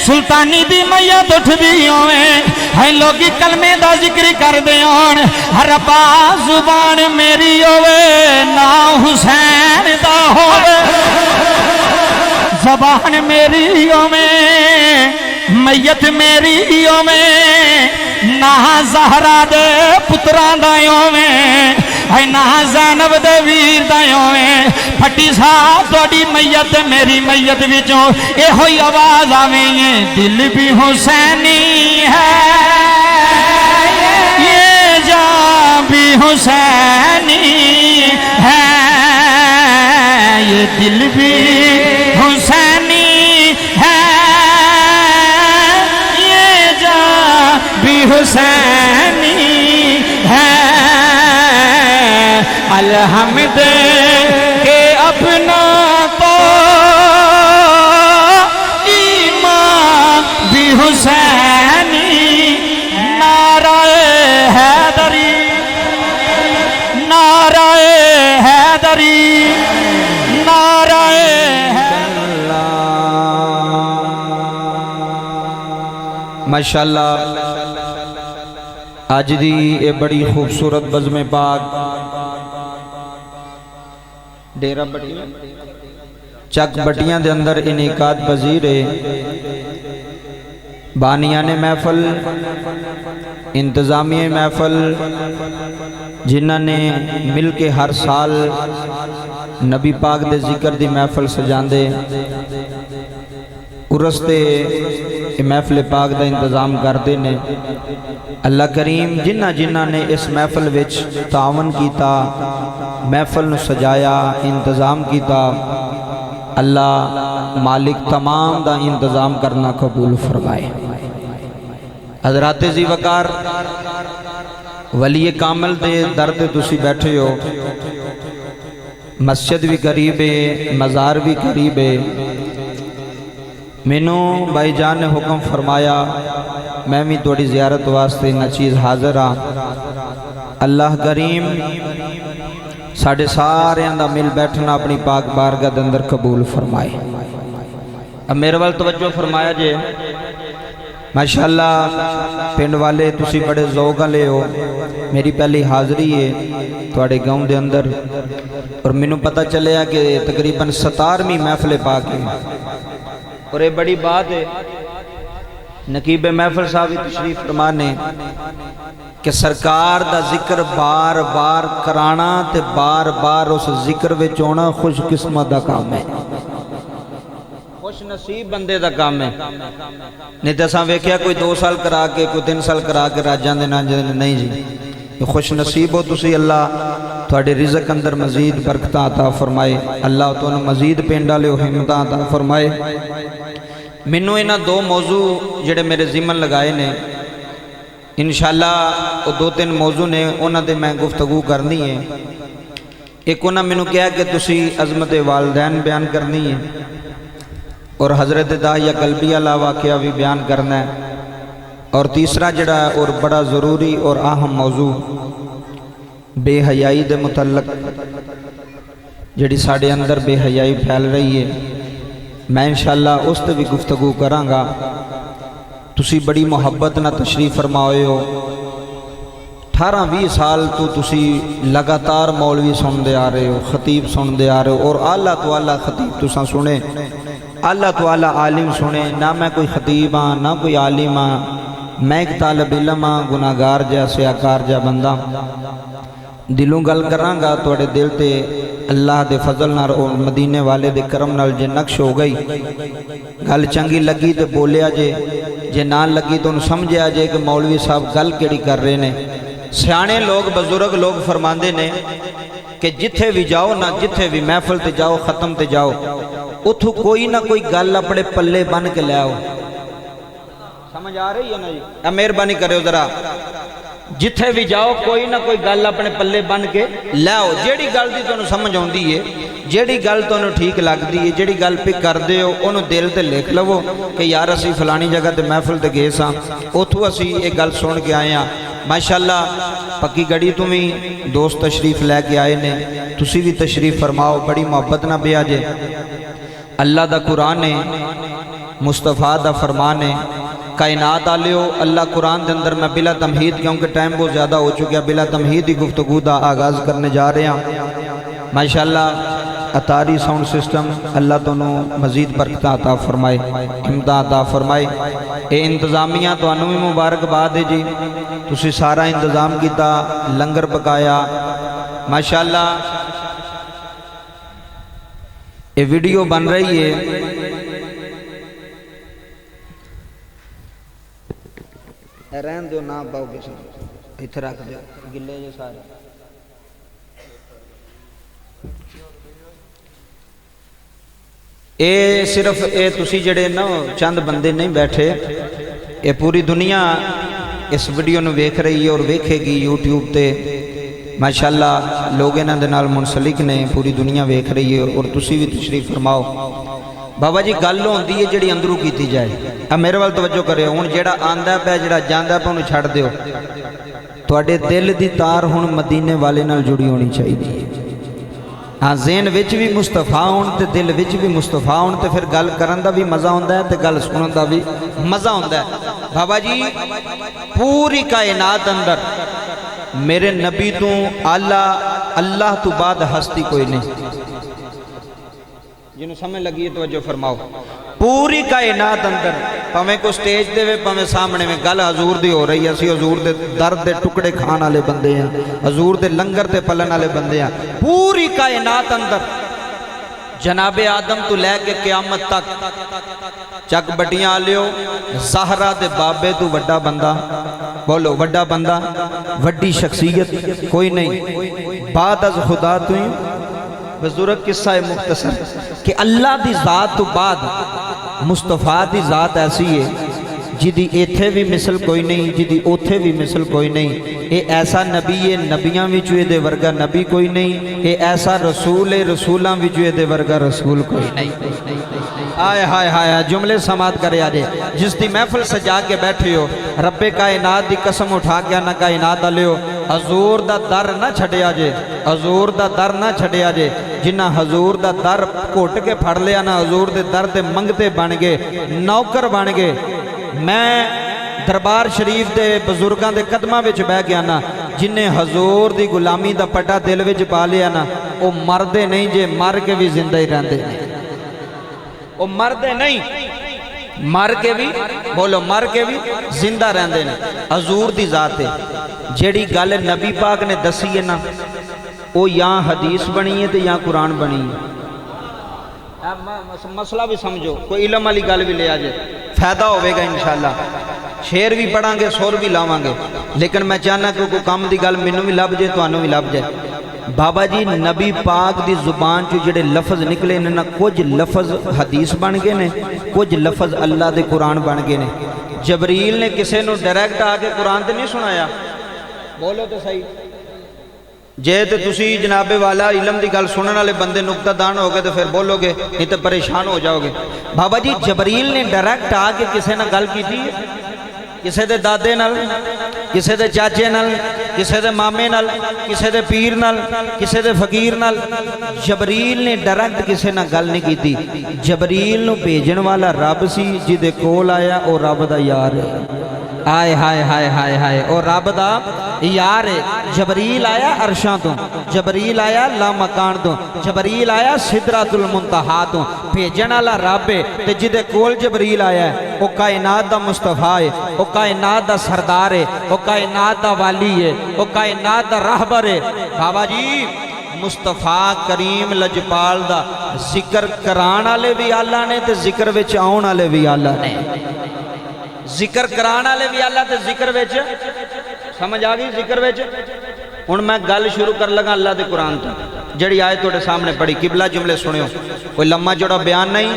सुल्तानी दी मैयत उठदी होवे है लोगी कलमे दा जिक्र कर दे आन हर पास जुबान मेरी होवे ना हुसैन दा होवे जबान मेरी होवे मैयत मेरी होवे ना ज़हरा दे पुत्रां दा होवे है ना ज़ैनब दे वीर दा होवे फटी साहब थोड़ी मैयत मेरी मैयत विचों एहो ही आवाज आवे दिल भी हुसैनी है ये जान भी हुसैनी है ये दिल भी हुसैनी है ये जान भी हुसैनी है अलहमद के अपना तो ईमान भी हुसैनी नाराए हैदरी नाराए हैदरी नाराए माशाअल्लाह आज दी ये बड़ी खूबसूरत बज़्म पाक डेरा बटिया चक बटिया के अंदर इनेकात पजीर है बानिया ने महफल इंतजामिया महफल जिन्हों ने मिल के हर साल नबी पाक दे जिक्र दी महफल सजांदे उरस ते महफल पाक दा इंतजाम करते ने अल्लाह करीम जिन्ना जिन्ना ने इस महफल विच तावन किया महफल नूं सजाया इंतजाम किया अल्लाह मालिक तमाम दा इंतजाम करना कबूल फरमाए। हज़रात जी वकार वली कामिल दे दर ते तुसी बैठे हो मस्जिद भी करीब है मज़ार भी करीब है मैनू भाईजान ने हुक्म फरमाया मैं भी थोड़ी ज़ियारत वास्ते न चीज़ हाज़र हाँ अल्लाह करीम साढ़े सारियां दा मिल बैठना अपनी पाक बारगाह दे अंदर कबूल फरमाए। अब मेरे वाल तवज्जो फरमाया जे माशाअल्लाह पिंड वाले तुसी बड़े ज़ौक़ वाले हो मेरी पहली हाज़री है थोड़े गाँव के अंदर और मैनू पता चलिया कि तकरीबन 17वीं महफिल पाक है और ये बड़ी बात है नकीब महफिल साहब तशरीफ फरमा ने कि सरकार दा जिक्र बार बार कराना ते बार बार उस जिक्र विच होना खुशकिस्मत दा काम है खुश नसीब बंदे दा काम है नहीं तो असां वेख्या कोई 2 साल करा के कोई 3 साल करा के राजां दे ना नहीं जी खुश नसीब हो तुसी अल्लाह थोड़े रिज़्क अंदर मजीद बरकतां अता फरमाए अल्लाह तुहानू मजीद पिंड वाले हिम्मतां अता फरमाए। मैनू इन्हां 2 मौजू जिहड़े मेरे ज़िम्मन लगाए ने इंशाअल्लाह वो 2-3 मौजू ने उन्हां ते मैं गुफ्तगू करनी है। एक उन्हां मैनू कहा कि तुसी अज़मत वालदैन बयान करनी है और हज़रत दाहिया कल्बी वाला वाक़या भी बयान करना है और तीसरा जड़ा और बड़ा ज़रूरी और अहम मौजू बेहयाई दे मुतल्लक जिहड़ी साढ़े अंदर बेहयाई फैल रही है मैं इंशाअल्लाह उस ते भी गुफ्तगू करांगा। तुसी बड़ी मुहब्बत ना तशरीफ फरमाए हो 18-20 साल तो तुसी लगातार मौलवी सुनते आ रहे हो खतीब सुनते आ रहे हो और आला तो आला खतीब तुसा सुने आला तो आला आलिम सुने ना मैं कोई खतीब हाँ ना कोई आलिम हाँ मैं एक तालब इलम हाँ गुनाहगार जा सियाकार जा बंदा दिलों गल करांगा थोड़े दिल ते अल्लाह दे फजल नाल और मदीने वाले दे करम नाल जे नक्श हो गई गल चंगी लगी तो बोलिया जे ना लगी तो समझिया जे कि मौलवी साहब गल केड़ी कर रहे ने। सियाणे लोग बजुर्ग लोग फरमांदे ने कि जिथे भी जाओ ना जिथे भी महफिल ते जाओ ख़त्म ते जाओ उथों कोई ना कोई गल अपने पल्ले बन के ले आओ। समझ आ रही है ना जी? मेहरबानी करो जरा जिथे भी जाओ कोई ना कोई गल अपने पल्ले बन के लाओ जेड़ी गल दी तुहानू समझ आउंदी है जेड़ी गल तुहानू ठीक लगती है जेड़ी गल पिक करते हो उन्होंने दिल ते लिख लवो कि यार असी फलानी जगह ते महफिल ते गए सां उथों असी ये गल सुन के आए हाँ माशाअल्लाह पक्की गड़ी तो भी दोस्त तशरीफ लैके आए ने तुसी भी तशरीफ फरमाओ बड़ी मुहब्बत ना बिया जे। अल्लाह दा कुरान है मुस्तफा दा फरमान है। कायनात आलियो अल्लाह कुरान के अंदर मैं बिला तमहीद, क्योंकि टाइम बहुत ज़्यादा हो चुका, बिला तमहीद ही गुफ्तगू का आगाज़ करने जा रहे हैं। माशाअल्लाह अतारी साउंड सिस्टम अल्लाह तुहानू मजीद बरकत अता फरमाए, इमदाद अता फरमाए। ये इंतजामिया तुहानू भी मुबारकबाद है जी, तुसी सारा इंतजाम किया, लंगर पकाया माशाअल्लाह। ये वीडियो बन रही है, रहन दो ना पाओगे इत्थे रख दो, गिले जो सारे। ये सिर्फ ये तुसी जड़े ना चंद बंदे नहीं बैठे, ये पूरी दुनिया इस वीडियो ਨੂੰ वेख रही है और वेखेगी यूट्यूब ते। माशाअल्लाह लोग इन्हां दे नाल मुनसलिक ने, पूरी दुनिया वेख रही है और तुसी भी तशरीफ फरमाओ। बाबा जी गल होंदी है जिहड़ी अंदरों कीती जाए। आ मेरे वाल तवज्जो करियो, हुण जिहड़ा आंदा पिया जिहड़ा जांदा पिया उहनूं छड्ड दिओ। तुहाडे दिल दी तार हुण मदीने वाले नाल जुड़ी होनी चाहिए। हाँ ज़हन विच भी मुस्तफा होण ते दिल विच भी मुस्तफा होण ते फिर गल करन दा भी मज़ा आउंदा है ते गल सुनन दा भी मज़ा आउंदा है। बाबा जी पूरी कायनात अंदर मेरे नबी तो आला अल्लाह तो बाद हस्ती कोई नहीं। जिन्हों समझ लगी है तवज्जो फरमाओ। पूरी कायनात अंदर भावें को स्टेज दे भावें सामने में गल हजूर दी हो रही है, असी हजूर दे दर्द दे टुकड़े खाने वाले बंदे हैं, हजूर दे लंगर ते पलन वाले बंदे हैं। पूरी कायनात अंदर जनाबे आदम तो लैके क़यामत तक चक बटियां लियो, ज़हरा दे बाबे तो वड्डा बंदा, बोलो वड्डा बंदा, वड्डी शख्सियत कोई नहीं। बाद अज खुदा तो ही बुजुर्ग किस्सा है मुख्तसर कि अल्लाह की ज़ात तो बाद मुस्तफा की ज़ात ऐसी है जिदी इत्थे भी मिसल कोई नहीं, जिदी ओथे भी मिसल कोई नहीं। ये ऐसा नबी है, नबियां विचों इहदे वर्गा नबी कोई नहीं। ये ऐसा रसूल है, रसूलां विचों इहदे वर्गा रसूल कोई नहीं। आय हाय हाय जुमले समात करे आजे जिसकी महफिल सजा के बैठे हो, रब्बे कायनात की कसम उठा के ना कायनात आलियो हजूर दा दर ना छड़िया जे, हजूर दा दर ना छड़िया जे। जिन्ना हजूर दा दर घुट के फड़ लिया ना, हजूर दे दर दे मंगते बन गए, नौकर बन गए। मैं दरबार शरीफ दे बुजुर्गों के कदमां विच बह गया ना, जिन्हें हजूर दी गुलामी दा पट्टा दिल विच पा लिया ना, वो मरदे नहीं जे, मर के भी जिंदा ही रहंदे। वो मरदे नहीं, मर के भी बोलो मर के भी जिंदा रहंदे ने। हजूर दी जात है जेड़ी गल नबी पाक ने दसी है ना, वो या हदीस बनी है तो या कुरान बनी है। मसला भी समझो, कोई इलम वाली गल भी ले आ जाए, फायदा होगा इंशाअल्लाह। शेर भी पढ़ांगे, सुर भी लावांगे, लेकिन मैं चाहना कि कोई काम की गल मैनू भी लभ जाए, तुहानू भी लभ जाए। बाबा जी नबी पाक की जुबान चो जिहड़े लफज निकले ने ना, कुछ लफज हदीस बन गए ने, कुछ लफज अल्लाह के कुरान बन गए ने। जबरील ने किसी को डायरैक्ट आके कुरान तो नहीं सुनाया, बोलो तो सही। जे तो तुसी जनाबे वाला इलम की गल सुनने वाले बंदे नुक्तादान हो गए तो फिर बोलोगे, नहीं तो परेशान हो जाओगे। बाबा जी जबरील ने डायरैक्ट आके किसी ने गल की, किसी के दादे नाल, किसी के चाचे नाल, किसी के मामे नाल, किसी के पीर नाल, किसी के फकीर नाल। जबरील ने डायरैक्ट किसी नाल गल नहीं की। जबरील नूं भेजण वाला रब सी, जिहदे कोल आया वो रब दा यार है। हाय हाय हाय हाय हाय, और रब दा यार है। जबरील आया अरशां तो, जबरील आया लामकान तो, जबरील आया सिदरातुल मुंतहा तो। भेजण वाला रब है ते जिहदे कोल जबरील आया है वो कायनात दा मुस्तफा है, वो कायनात दा सरदार है, वो कायनात दा वाली है, वो कायनात दा रहबर है। बाबा जी मुस्तफा करीम लजपाल दा जिक्र कराण वाले भी आला ने ते जिक्र विच आउण वाले भी आला ने। जिक्र कराण वाले भी आला ते जिक्र विच, समझ आ गई जिक्र विच। हुण मैं गल शुरू कर लगा अल्लाह के कुरान तो, जिहड़ी आयत तुहाडे सामने पढ़ी। किबला जुमले सुनियो, कोई लम्मा चौड़ा बयान नहीं,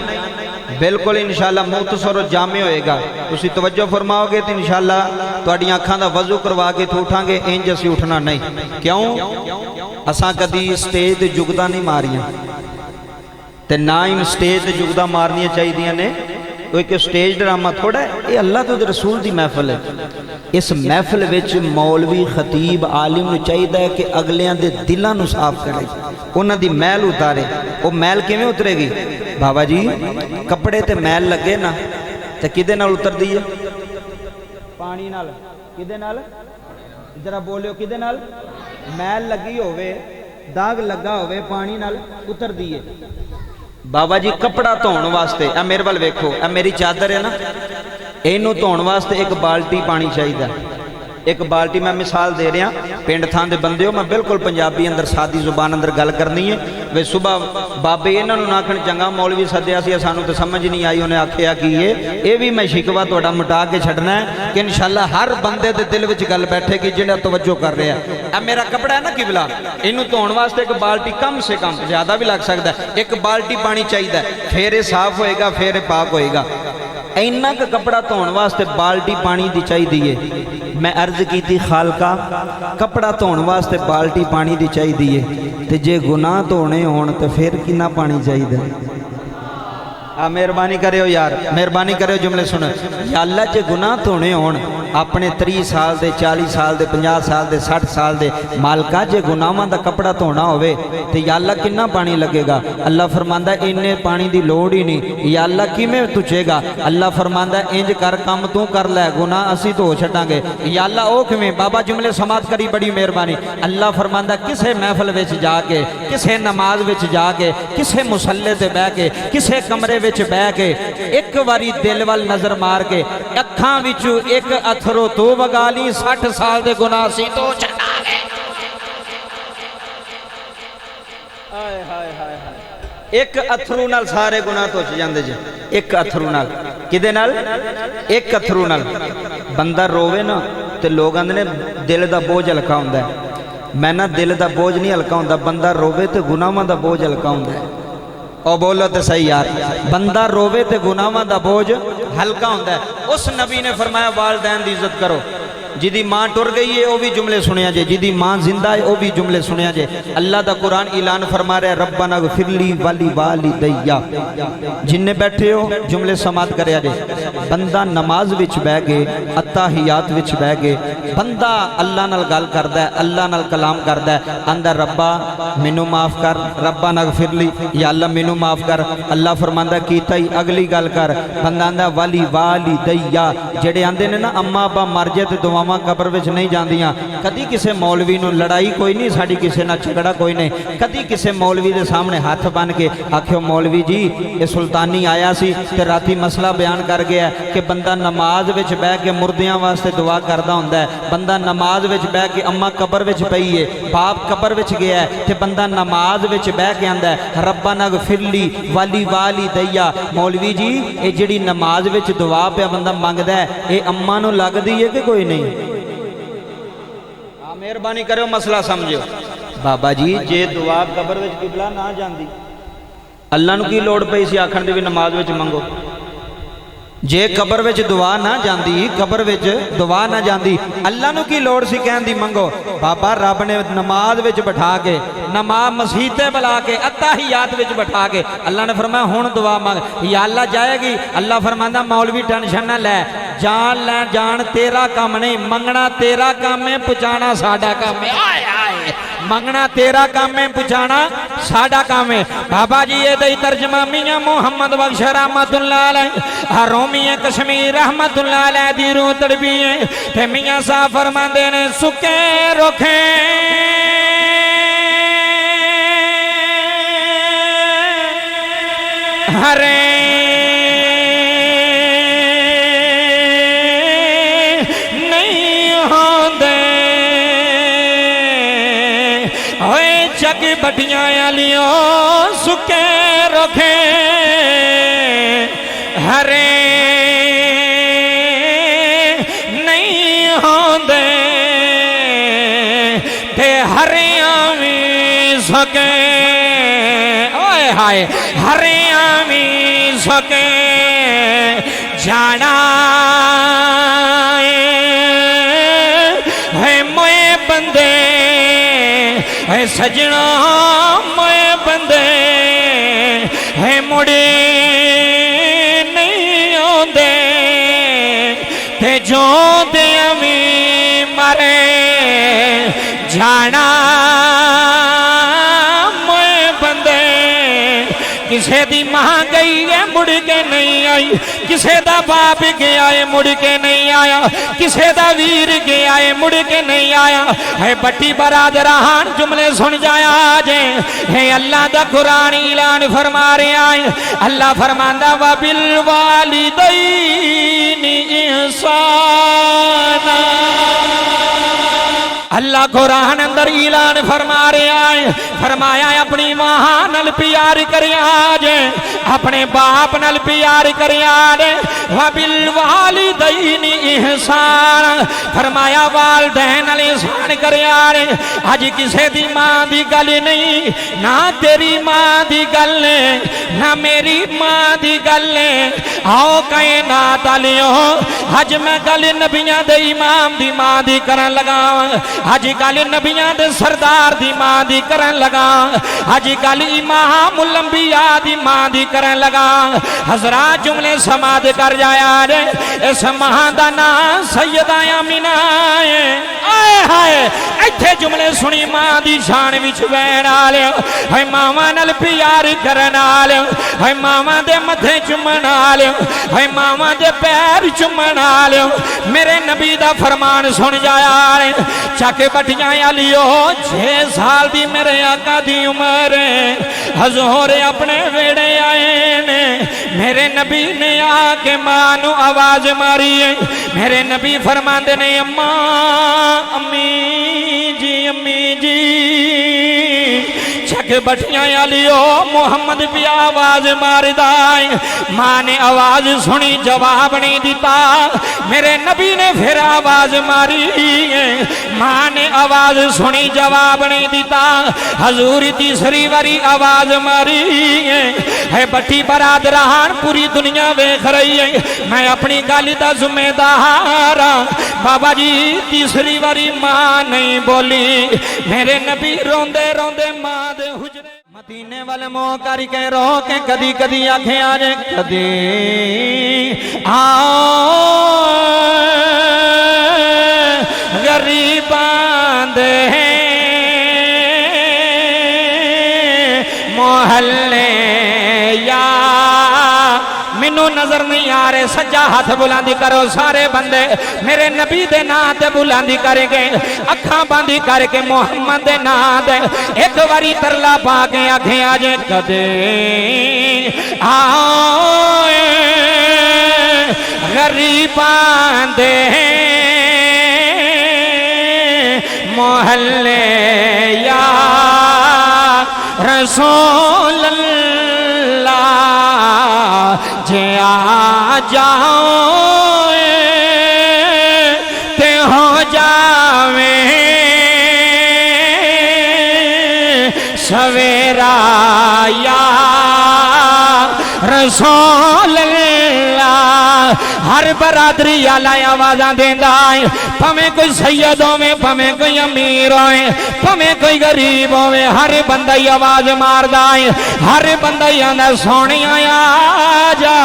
बिल्कुल इंशाअल्लाह मुख्तसर और जामे होएगा। तुसी तवज्जो फरमाओगे तो इंशाअल्लाह तुहाडीआं अखां दा वजू करवा के उठांगे, इंज असीं उठना नहीं। क्यों? असां कदी स्टेज ते जुगदा नहीं मारियां ते ना ही स्टेज ते जुगदा मारनियां चाहिदियां ने। तो एक स्टेज ड्रामा थोड़ा है, ये अल्लाह तो रसूल की महफिल है। इस महफिल विच मौलवी खतीब आलिम नूं चाहिए कि अगलियां दे दिलां नूं साफ करे, उन्हां दी मैल उतारे। वो मैल किवें उतरेगी? बाबा जी कपड़े ते मैल लगे ना, ते किदे नाल उतरदी है? पानी नाल। किदे नाल? जरा बोलियो किदे नाल? मैल लगी होवे, दाग लगा होवे, पानी नाल उतरदी है। बाबा जी कपड़ा धोने वास्ते आ मेरे वाल वेखो, आ मेरी चादर है ना, इनू धोने वास्ते एक बाल्टी पानी चाहिए। एक बाल्टी, मैं मिसाल दे रहा, पिंड थां दे बंदे हो, मैं बिल्कुल पंजाबी अंदर सादी जुबान अंदर गल करनी है। वे सुबह बाबे इन्हों ना आखन चंगा मौलवी सद्या सी, सानू तो समझ नहीं आई, उन्हें आख्या कि ये भी मैं शिकवा तुहाडा मिटा के छड्डना है कि इंशाअल्लाह हर बंदे दे दिल विच गल बैठेगी जिहड़ा तवज्जो कर रहा है। अब मेरा कपड़ा है ना किबला, इनू धोने वास्ते एक बाल्टी कम से कम, ज़्यादा भी लग सकता है, एक बाल्टी पानी चाहिए, फिर ये साफ होएगा, फिर ये पाक होएगा। इन्ना का कपड़ा धोने वास्ते बाल्टी पानी दी चाहिए है। मैं अर्ज की थी खालका कपड़ा धोने वास्ते बाल्टी पानी दी चाहिए है, तो जे गुनाह धोने होण तो फिर कितना पानी चाहिए? आ मेहरबानी करो यार, मेहरबानी करो, जुमले सुनो। या अल्लाह जे गुनाह धोने होण अपने 30 साल दे, 40 साल दे, 50 साल दे, 60 साल दे मालका, जे गुनाहां दा कपड़ा धोना होवे तो या अल्लाह कितना पानी लगेगा? अल्लाह फरमांदा इन्ने पानी दी लोड़ ही नहीं। या अल्लाह किवें तुचेगा? अल्लाह फरमांदा इंज कर, काम तू कर लै, गुनाह असी धो छड्डांगे। या अल्लाह ओ किवें? बाबा जुमले समात करी, बड़ी मेहरबानी। अल्लाह फरमांदा किसे महफल विच जाके, किसे नमाज विच जाके, किसे मुसल्ले ते बह के, किसे कमरे विच बह के एक बारी दिल वाल नजर मार के अखां विचों एक अथरो तो वगा ली, 60 साल दे गुनाह सी तो छड्डांगे। हाय हाय हाय हाय, एक अथरू नाल सारे गुनाह धुच जांदे जे। एक अथरू नाल, किदे नाल? एक अथरू नाल। बंदा रोवे ना ते लोग आंदे ने दिल दा बोझ हल्का हुंदा है। मैं ना दिल दा बोझ नहीं हल्का हुंदा, बंदा रोवे ते गुनाहां दा बोझ हल्का हुंदा है। और बोलो तो सही यार, बंदा रोवे तो गुनाहां दा बोझ हल्का होंदा है। उस नबी ने फरमाया वालदैन दी इज्जत करो। जिदी मां टुर गई है वह भी जुमले सुनिया जे, जिदी मां जिंदा है वह भी जुमले सुनिया जे। अल्लाह दा कुरान ऐलान फरमा रहा है रब्बना ग़फिरली वली वालिदैया। जिन्ने बैठे हो जुमले समात करया जे। बंदा नमाज विच बह के, अत्ताहियात विच बह के बंदा अल्लाह नाल गल करदा है, अल्लाह नाल कलाम करदा है, आंदा रब्बा मैनू माफ कर, रब्बना ग़फिरली, या अल्लाह मैनू माफ कर। अल्लाह फरमांदा कीता ही, अगली गल कर। बंदा आंदा वली वालिदैया। जेड़े आंदे ने ना अम्मा अब्बा मर जाए तो दुआवां कबर विच नहीं जांदियां। कदी किसी मौलवी नूं लड़ाई कोई नहीं, साड़ी किसी नाल झगड़ा कोई नहीं। कदी किसी मौलवी दे सामने हाथ बन के आखियो मौलवी जी ये सुल्तानी आया सी ते राती मसला बयान कर गया कि बंदा नमाज विच बह के मुर्दियां वास्ते दुआ करदा हुंदा है। बंदा नमाज विच बह के, अम्मा कबर विच पई है, बाप कबर विच गया है, ते बंदा नमाज विच बह के आंदा है रब्बना ग़फिरली वली वालिदैया। मौलवी जी ये जिहड़ी नमाज विच दुआ पिया बंदा मंगदा है, ये अम्मा नूं लगदी है कि कोई नहीं? मेहरबानी करो, मसला समझो। बाबा जी जे दुआ कबर विच किबला ना जांदी, अल्लाह नूं की लोड़ पई सी आखण दी भी नमाज विच मंगो? जे कबर विच दुआ ना जांदी, कबर विच दुआ ना जांदी, अल्लाह नूं की लोड़ सी कहण दी मंगो? बाबा रब ने नमाज विच बिठा के, नमाज मसीते बुला के, अत्ताहियात विच बिठा के अल्लाह ने फरमाया हुण दुआ मंग। या अल्लाह जाएगी? अल्लाह फरमांदा मौलवी टेंशन ना लै, जान लै जान तेरा काम नहीं, मंगना तेरा काम है, पुचाना साडा काम है। आए आए, मंगना तेरा काम है, पुचाना साडा काम है। बाबा जी ये दई तर्जमा मियां मोहम्मद बख्श रहमतुल्लाह अलैह, रोमिया कश्मीर रहमतुल्लाह अलैह दी रूह तड़पी है ते मियां साहब फरमांदे ने सुके रोखे हरे जग बटियां आलियों सुके रोखे हरे नहीं होंदे ते हरियां भी सके। ओए हाय हरियां भी सके जाना है मोए बंदे है सजना मोए बंदे है मुड़े नहीं आंदे ते जो दे भी मरे जाना मोए बंदे किसे दी मां गई है मुड़ के नहीं आई, किसे दा बाप गया है मुड़ के नहीं आया, किसे दा वीर गया है मुड़ के नहीं आया है। बट्टी बरादरान जुमले सुन जाया जे है अल्लाह दा कुरान ऐलान फरमा रहा है। अल्लाह फरमांदा वा बिल वालिदैनि इंसाना। अल्लाह कुरान अंदर ऐलान फरमा रहा है, फरमाया अपनी मां नल प्यार करिया जे, अपने बाप नल प्यार करिया जे। वा बिल वालिदैनि इंसान, फरमाया वालदैन नाल इंसान करिया जे। अज किसे दी मां दी गल नहीं, ना तेरी मां दी गल है, ना मेरी मां दी गल है। आओ कायनात वालियो अज मैं गल नबियां दे इमाम दी मां दी करन लगा, अज गल नबियां दे सरदार दी मां दी करन लगा, अज गल इमामुल अंबिया दी मां दी करन लगा। हजरात जुमले समाद कर जाया रे, इस मां दा नाम सैयदा आमिना है। आए हाय इत्थे जुमले सुनी मां दी शान विच बैण वाले, है मावां नाल प्यार करन वाले, है मावां दे मथे चुम्मण वाले, है मावां दे पैर चुम्मण वाले। मेरे नबी दा फरमान सुन जाया रे, चक बटियां आलियो 6 साल दी मेरे आका दी उम्र, हजूर अपने वेड़े आए ने। मेरे नबी ने आके मां नू आवाज मारी है। मेरे नबी फरमांदे ने अम्मा अम्मी जी, अम्मी जी। चक बटियां आलियो मुहम्मद भी आवाज मारदा है। मां ने आवाज सुनी जवाब नहीं दिता, मेरे नबी ने फिर आवाज मारी है। मां ने आवाज सुनी जवाब नहीं दिता, हजूर तीसरी बारी आवाज मारी है। बट्टी बरादरान पूरी दुनिया वेख रही है, मैं अपनी गल दा जिम्मेदार हाँ। बाबा जी तीसरी बारी मां नहीं बोली, मेरे नबी रोंदे रोंदे मां दे हुजरे मदीने वाले मोह करके रो के कदी कदी आखे आज कदी आओ गरीबां दे मोहल्ले या। मैनू नजर नहीं आ रहे, सज्जा हाथ बुलंदी करो सारे बंदे, मेरे नबी दे नां ते बुलंदी करके अखा बंदी करके मुहम्मद दे नां दे एक बारी तरला पा के आखे आज कदे आओ गरीबां दे मोहल्ले या रसूल अल्लाह जे आ जाओ ते हो जावे सवेरा या रसूल अल्लाह। हर बरादरी आला आवाजा देंदा है, भावें कोई सैयद होवे, भावें कोई अमीर होवे, भावें कोई गरीब होवे, हर बंदा ही आवाज मारदा है। हर बंदा ही आंदा सोने आया जा,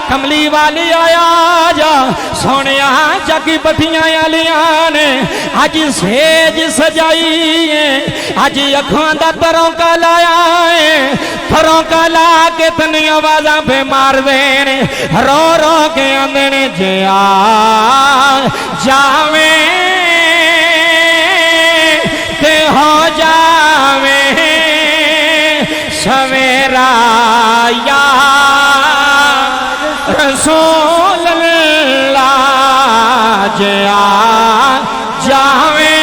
कमली वाली आया जा, सोने जग बटियां आलियां ने अज सेज सजाई है, अज अखों दा तरों का लाया है। तरों का ला के तनी आवाजा पे मार देने, रो रो के आंदे ने जे आ जावे ते हो जावे सवेरा या रसूल अल्लाह जे आ जावे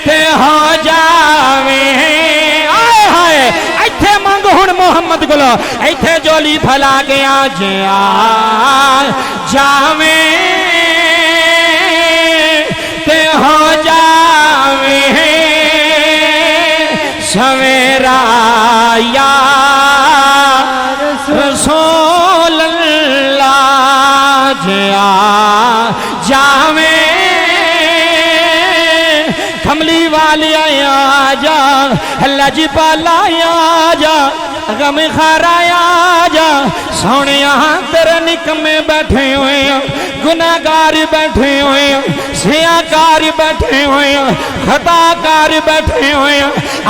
ते हो जावे। आए हाय इत्थे मंग हुण मुहम्मद कोलो, इत्थे जोली फैला के आज आ जावे ते हो जावे सवेरा या रसूल अल्लाह जे आ जावे। कमली वाली आया जा, अल्लाह जी पाला आ जा, गम खारा आ जा, सोने तेरे निकमे बैठे हुए गुनाहगार बैठे हुए सियाकार बैठे हुए खताकार बैठे हुए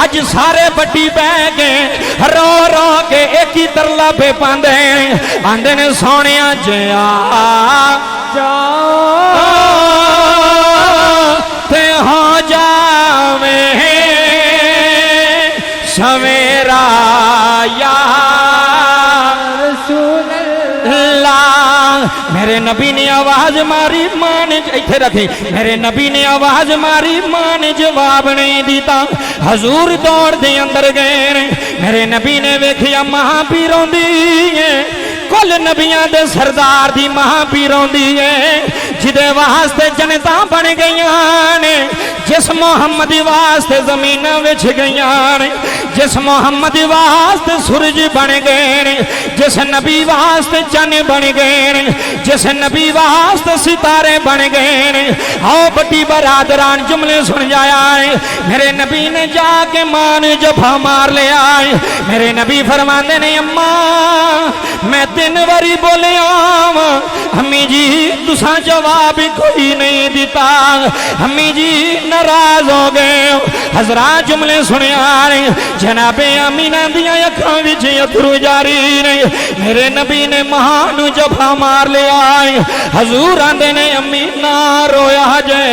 अज सारे बड्डी बह गए रो रो के एक ही तरला पे पांदे आंदे ने सोने जया ते हो जावे सवेरा या मेरे नबी ने आवाज मारी मां ने इथे रखी मेरे नबी ने आवाज मारी मां ने जवाब नहीं दिता हजूर दौड़ दे अंदर गए मेरे नबी ने वेखिया मां भी रोंदी है कुल नबियां दे सरदार दी मां भी रोंदी है जिदे वास्ते जनता बन गई ने जिस मोहम्मद वास्ते जमीन विच गई ने जिस मोहम्मद वास्ते सूरज बन गए जिस नबी वास्ते चन बन गए जिस नबी वास्ते सितारे बन गए आओ बड़ी बरादरान जुमले सुन जाया मेरे नबी ने जाके मां ने जफा मार लिया मेरे नबी फरमाते ने अम्मा मैं 3 बारी बोलिया अम्मी जी तुसा जवाब कोई नहीं दिता अम्मी जी नाराज हो गए हजरात जुमले सुनिया जनाबे अमीना दिया अखां विच अथरू जारी ने मेरे नबी ने महान जफा मार लिया हजूर आंदे ने अम्मी ना रोया जे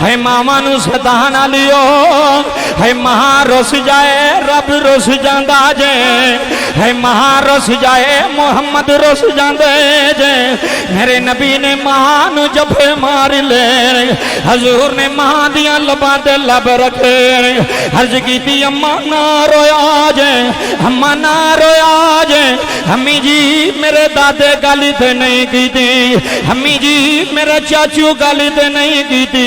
है मामा नू सदा ना लियो है महा रुस जाए रब रुस जांदा जे है महा रुस जाए मोहम्मद रुस जांदे जे मेरे नबी ने महान जफे मार ले हजूर ने मां दियां लबां ते लब रखे अर्ज कीती अम्मा ना रोया जे अम्मा ना रोया जे अम्मी जी मेरे दादे गल ते नहीं कीती अम्मी जी मेरे चाचू गल ते नहीं कीती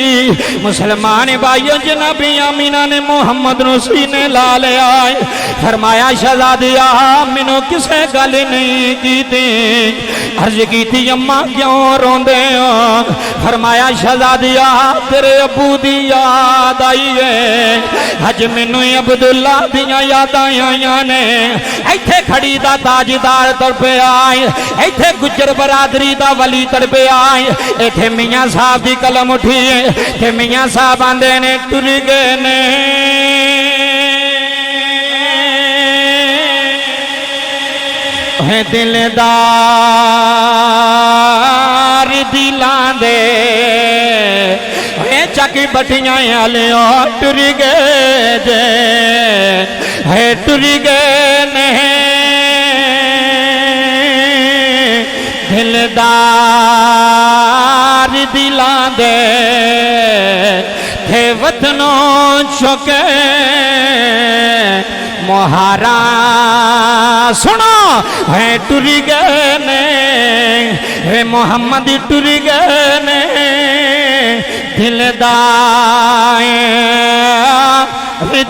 मुसलमान भाइयों जनाबी आमीना ने मोहम्मद नु सीने ला लिया फरमाया शहजादिया मैनू किसे गल नहीं कीती अर्ज कीती अम्मा क्यों रोंदे हो फरमाया शहजादिया तेरे अबू दी याद आई है अज मैनू अब्दुल्ला दियां यादां आईयां ने इत्थे खड़ी दा ताजदार तड़पे आए इत्थे गुजर बरादरी दा वली तड़पे आए इत्थे मियां साहब दी कलम उठी ते मियां साहब आंदे ने टुर गए ने दिलदार दिलां दे चक बटियां आले टुर गए जे है टुर गए ने दिलदार दिलां दे थे वतनों चुके मोहारा सुनो है टुर गए ने हे मोहम्मद टुर गए ने दिलदार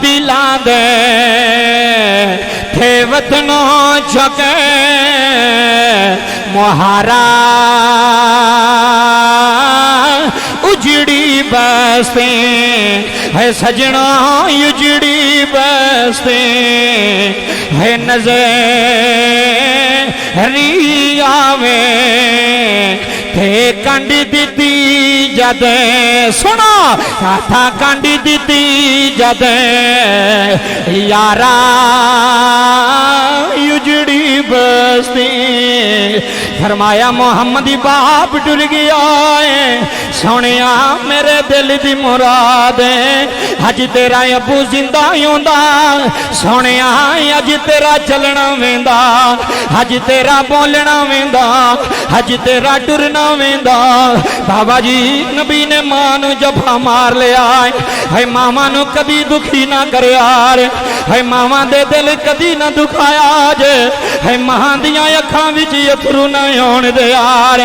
दिलां दे थे वतनों चुके मोहारा उजड़ी बस्ती है सजना उजड़ी बस्ती है नजरी आवे थे कंड दी जद सुनो था कंड दी जद यारा उजड़ी बस्ती फरमाया मोहम्मद बाप डुर गया है सोनिया मेरे दिल दी मुराद अज तेरा अबू जिंदा होंदा सोनिया अज तेरा चलना वेंदा अज तेरा बोलना वेंदा अज तेरा टुरना वेंदा बाबा जी नबी ने मां नू जफा मार लिया है मामा नू कदी दुखी ना करया है मामा दे दिल कदी ना दुखाया जे है मां दियां अखां विच अथरू ना होण दे यार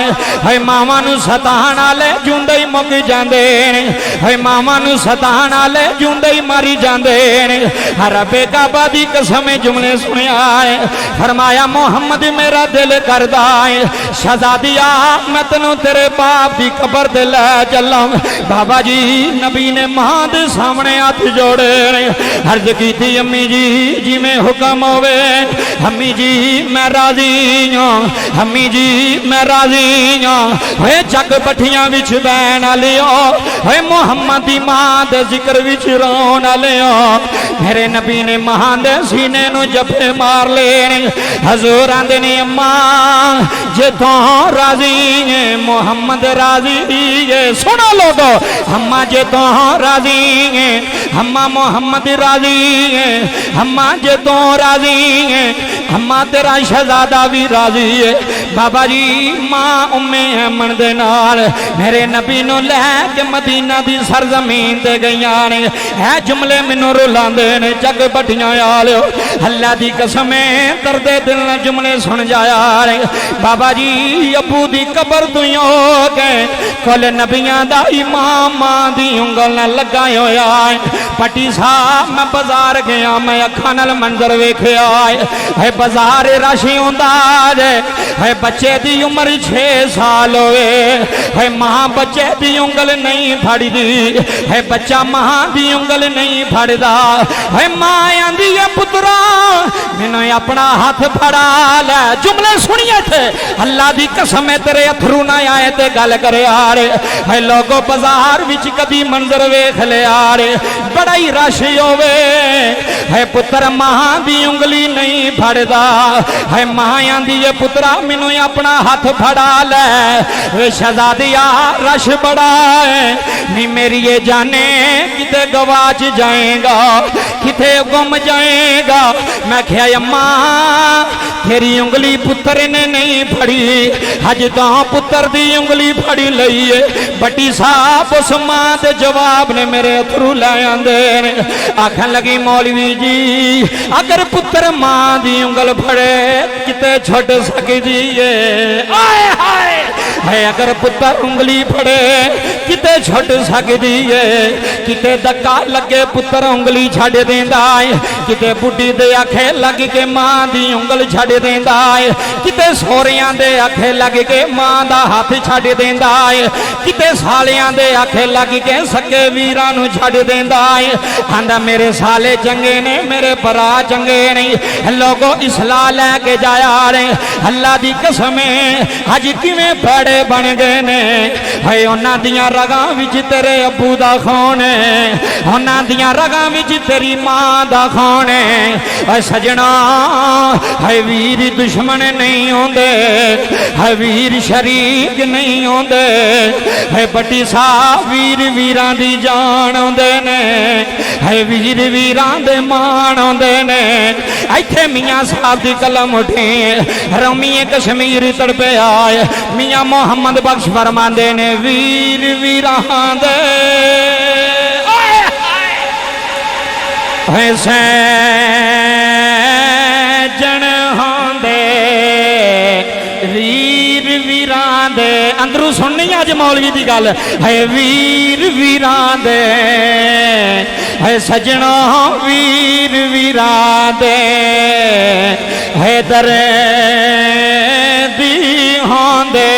है मामा नू सताण वाले जुंदे ही मुक जांदे है मामा नू सताण वाले जुंदे ही मारी जांदे रब्बे काबा दी कसम जुमले सुनिया है फरमाया मोहम्मद मेरा दिल करदा है शहजादिया मैं तेनू तेरे बाप दी कबर ते लै चलां बाबा जी नबी ने मां दे सामने हाथ जोड़े अर्ज कीती अम्मी जी जिवें हुक्म होवे अम्मी जी मैं राजी हां अम्मी जी मैं राजी हाँ है जग बठियां विच बैन लियो है मोहम्मद दी मां दे जिक्र विच रोन लियो मेरे नबी ने महां दे सीने नु जफे मार लेने हजूर आंदे ने अम्मा जे तो राजी है मोहम्मद राजी है सुनो लोगो अम्मा जे तो राजी है अम्मा मोहम्मद राजी है अम्मा जे तो राजी है अम्मा तेरा शहजादा भी राजी है बाबा जी मां उम्मे अमन दे नाल मेरे नबी नु लैके मदीना दी सरजमीन ते गईयां ने ऐ जुमले मैनू रुलांदे ने जग बठियां आलियो अल्लाह दी कसम दर्दे दिल न जुमले सुन जाया रे बाबा जी अबू दी कबर तू हो गए कुल नबियां दा इमाम मां दी उंगल न लगा होया पट्टी साहब मैं बाजार गया मैं अखां नाल मंजर वेखिया है बाजार राशि होंदा जे है बच्चे दी उम्र 6 साल होए है मां बच्चे दी उंगल नहीं फड़दी है बच्चा मां दी उंगल नहीं फड़दा है मां आंदी है पुत्रा मैनू अपना हाथ फड़ा ले जुमले सुनिए थे अल्लाह दी कसम है तेरे अथरू ना आए ते गल करे यार है लोगो बाजार विच कदी मंजर वेख ले यार बड़ा ही रश होवे है पुत्र मां दी उंगली नहीं फड़दा है मां आंदी है पुत्रा मैनू अपना हाथ फड़ा ले वे शहजादिया रश बड़ा है नी मेरी ये जाने किते गवाच जाएगा किते गुम जाएगा मैं क्या अम्मा तेरी उंगली पुत्र ने नहीं फड़ी अज तो पुत्र दी उंगली फड़ी लई है बटी साहब उस मां दे जवाब ने मेरे अथरू लै आंदे ने आखन लगी मौलवी जी अगर पुत्र मां दी उंगल फड़े किते छुट सकदी है आए हाय है अगर पुत्र उंगली फड़े किते छुट सकदी है किते धक्का लगे पुत्र उंगली छड़ देंदा है किते बुढ़ी दे आखे लग के मां दी उंगल छड़ देंदा है किते सोहरियां दे आखे लग के मां दा हाथ छड़ देंदा है किते सालियां दे आखे लग के सके वीरां नु छड़ देंदा है आंदा मेरे साले चंगे ने मेरे भरा चंगे नहीं लोगो इसलाह लेके जाया रे अल्लाह दी कसम अज किवें बड़े बन गए ने है उन्हां दियां रगां विच तेरे अबू दा खून है उन्हां दियां रगां विच तेरी मां दा खून है सजना है वीर दुश्मन नहीं होंदे है वीर शरीक नहीं होंदे है बटी साहब वीर वीरां दी जान आउंदे ने है वीर वीरां दे मान आउंदे ने इत्थे मियां साहब दी कलम उठी रमीए कश्मीर तड़पे आए मियां मोहम्मद बख्श फरमांदे ने वीर वीरां दे सैजन होंदे वीर वीरां दे अंदरों सुननी अज मौलवी दी गल है वीर वीरां दे है सजना वीर वीरां दे है दरे दी होंदे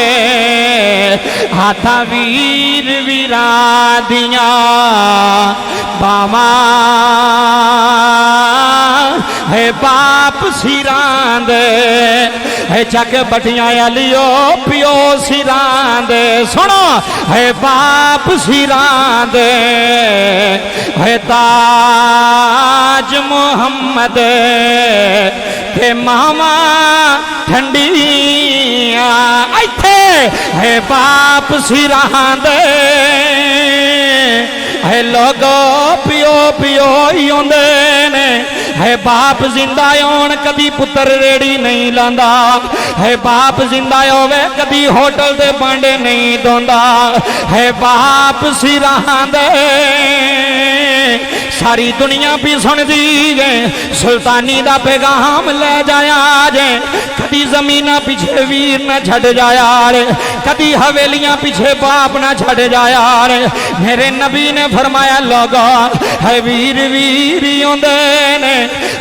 हाथा वीर वीरां दियां बावा है बाप सिरां दे है चक बटियां आलियो पियो सिरां दे सुनो है बाप सिरां दे है ताज मोहम्मद ते मामा ठंडिया इत्थे है बाप सिरां दे है लोगो पियो पियो ही होंदे ने है बाप जिंदा होण कदी पुत्र रेड़ी नहीं लांदा है बाप जिंदा होवे कदी होटल दे भांडे नहीं धोंदा है बाप सिरां दे सारी दुनिया भी सुनदी जे सुल्तानी दा पैगाम ले जाया जे कदी जमीना पीछे वीर न छड़ जाया रे कदी हवेलियां पीछे बाप न छड़ जाया रे मेरे नबी ने फरमाया लोगो है वीर वीर होंदे ने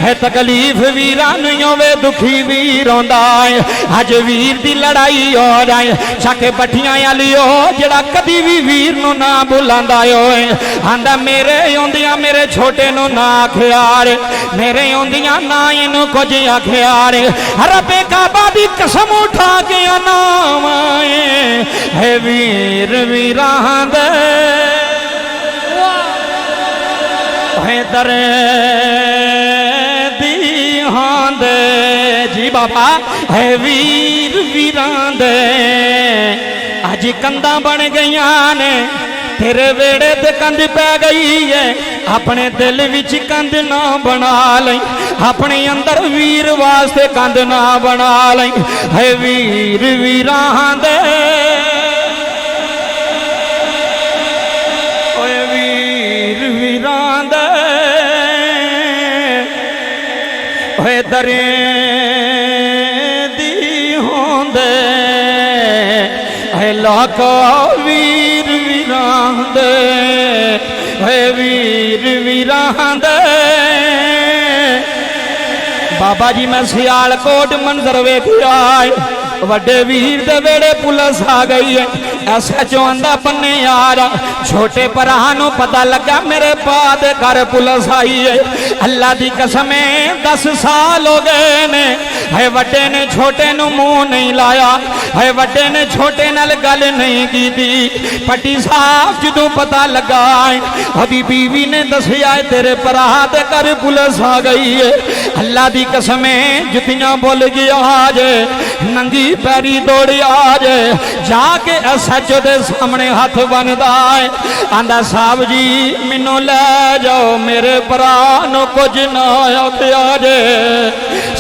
है तकलीफ वीरां नूं होवे दुखी वीर होंदा है अज वीर दी लड़ाई हो जाए छके पठियां आलियो जेड़ा कदी भी वीर नूं ना बुलांदा होए आंदा मेरे होंदियां मेरे छोटे नू ना आखिया रे, मेरे आउंदियां ना इनू कुछ आखिया रे। रब्बे काबा दी कसम उठा के नाम है वीर वीरां दे दरे दी हांदे जी बाबा है वीर वीरां दे। अज कंधा बन गई ने तेरे वेड़े ते कंध पै गई है, अपने दिल विच कंध ना बना लई, अपने अंदर वीर वास्ते कंध ना बना लई। है वीर वीरां दे वीर वीरां दे दरे दी होंदे लाखो वीर वीरां दे वीर वीरां दे। बाबा जी मैं सियालकोट मंजर वेखिया वड्डे वीर दे वेड़े पुलिस आ गई है। SHO आंदा बन्ने यार छोटे भरा नू पता लगा मेरे बाद घर पुलिस आई है। अल्लाह दी कसम 10 साल हो गए ने, है वड्डे ने छोटे नू मुंह नहीं लाया, है वड्डे ने छोटे नाल गल नहीं की थी। पट्टी साहब जदों पता लगा अभी बीवी ने दसिया तेरे भरा दे घर पुलिस आ गई है। अल्लाह दी कसम जुतियां बोल गया आज नंगी पैरी दौड़ी आज जाके SHO दे सामने हाथ बनदा है। आंदा साहब जी मैनू ले जाओ मेरे भरा नू कुछ ना आखिया जे।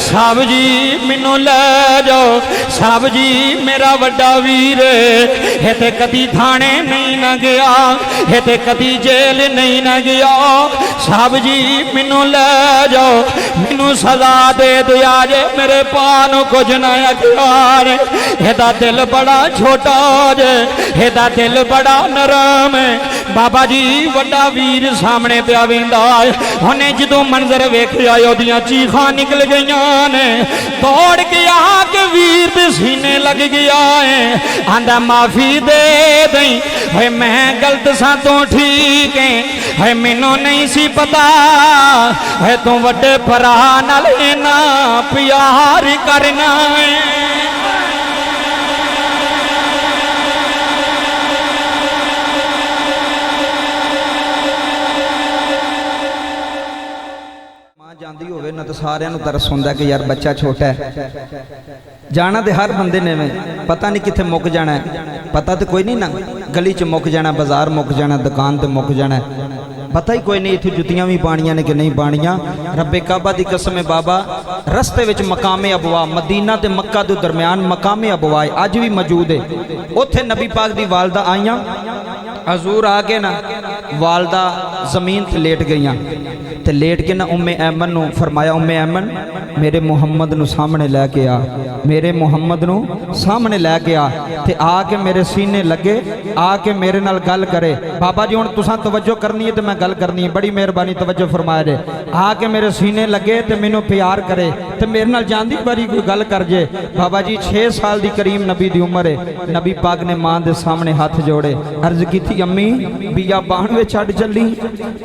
साहब जी मैनू ले जाओ, साहब जी मेरा वड्डा वीर है ते कदी थाने नहीं ना गया, है ते कदी जेल नहीं ना गया। साहब जी मैनू ले जाओ, मैनू सजा दे दिया जे मेरे पा नू कुछ ना आखिया। एदा दिल बड़ा छोटा जे, एदा दिल बड़ा नरम है। बाबा जी वड्डा वीर सामने पिया वेंदा है। उन्हें जदों मंजर वेखिया ओदियां चीखां निकल गईयां ने, दौड़ के आके वीर दे सीने लग गया है। आंदा माफी दे दई, है मैं गलत सा तू ठीक है मैनू नहीं सी पता, है तू वड्डे भरा नाल इन्ना प्यार करना है। ਜਾਂਦੀ ਹੋਵੇ ਨਾ ਤਾਂ ਸਾਰਿਆਂ ਨੂੰ ਤਰਸ ਹੁੰਦਾ ਕਿ ਯਾਰ ਬੱਚਾ ਛੋਟਾ ਹੈ। ਜਾਣਾ ਤੇ ਹਰ ਬੰਦੇ ਨੇ ਪਤਾ ਨਹੀਂ ਕਿੱਥੇ ਮੁੱਕ ਜਾਣਾ ਹੈ, ਪਤਾ ਤੇ ਕੋਈ ਨਹੀਂ ਨਾ ਗਲੀ 'ਚ ਮੁੱਕ ਜਾਣਾ, ਬਾਜ਼ਾਰ ਮੁੱਕ ਜਾਣਾ, ਦੁਕਾਨ ਤੇ ਮੁੱਕ ਜਾਣਾ, ਪਤਾ ਹੀ ਕੋਈ ਨਹੀਂ ਇੱਥੇ ਜੁੱਤੀਆਂ ਵੀ ਪਾਣੀਆਂ ਨੇ ਕਿ ਨਹੀਂ ਪਾਣੀਆਂ। ਰੱਬੇ ਕਾਬਾ ਦੀ ਕਸਮ ਹੈ ਬਾਬਾ ਰਸਤੇ ਵਿੱਚ ਮਕਾਮੇ ਅਬਵਾ ਮਦੀਨਾ ਤੇ ਮੱਕਾ ਦੇ ਦਰਮਿਆਨ ਮਕਾਮੇ ਅਬਵਾ ਅੱਜ ਵੀ ਮੌਜੂਦ ਹੈ। ਉੱਥੇ ਨਬੀ ਪਾਕ ਦੀ ਵਾਲਦਾ ਆਈਆਂ, हजूर आके ना वालदा जमीन ते लेट गईयां ते लेट के ना उम्मे ऐमन नू फरमाया उम्मे ऐमन मेरे मुहम्मद नू सामने लैके आ, मेरे मुहम्मद नू सामने लैके आ ते आके मेरे सीने लगे, आके मेरे नाल गल करे। बाबा जी हुण तुसां तवज्जो करनी है ते मैं गल करनी है, बड़ी मेहरबानी तवज्जो फरमाया जे। आके मेरे सीने लगे ते मैनू प्यार करे ते मेरे नाल जांदी बारी कोई गल कर जे। बाबा जी 6 साल दी करीम नबी दी उम्र है। नबी पाक ने मां दे सामने हाथ जोड़े, अर्ज की अम्मी बिया बाणवे छड़ चली,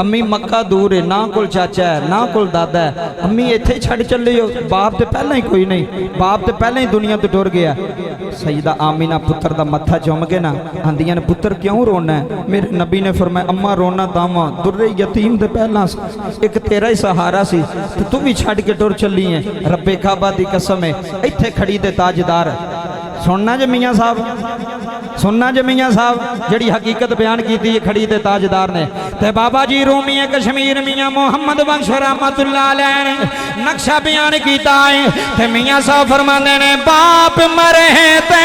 अम्मी मक्का दूर है, ना कोल चाचा है ना कोल दादा है, अम्मी इत्थे छड़ चले हो। बाप तो पहले ही कोई नहीं, बाप तो पहले ही दुनिया तो टुर गया। सईदा आमीना पुत्र दा मत्था चुम के ना आंदियां ने पुत्र क्यों रोना है? मेरे नबी ने फरमाया अम्मा रोना तावा दुर्रे यतीम दे पहला एक तेरा ही सहारा सी ते तू भी छड़ के टुर चली है। रब्बे काबा दी कसम है इत्थे खड़ी ते ताजदार सुनना जे मियां साहब, सुनना जे मियां साहब जड़ी हकीकत बयान की थी खड़ी ते ताजदार ने। ते बाबा जी रूमी कश्मीर मियां मोहम्मद बख्श रहमतुल्लाह अलैह ने नक्शा बयान किया है। ते मियां साहब फरमाते ने बाप मरे ते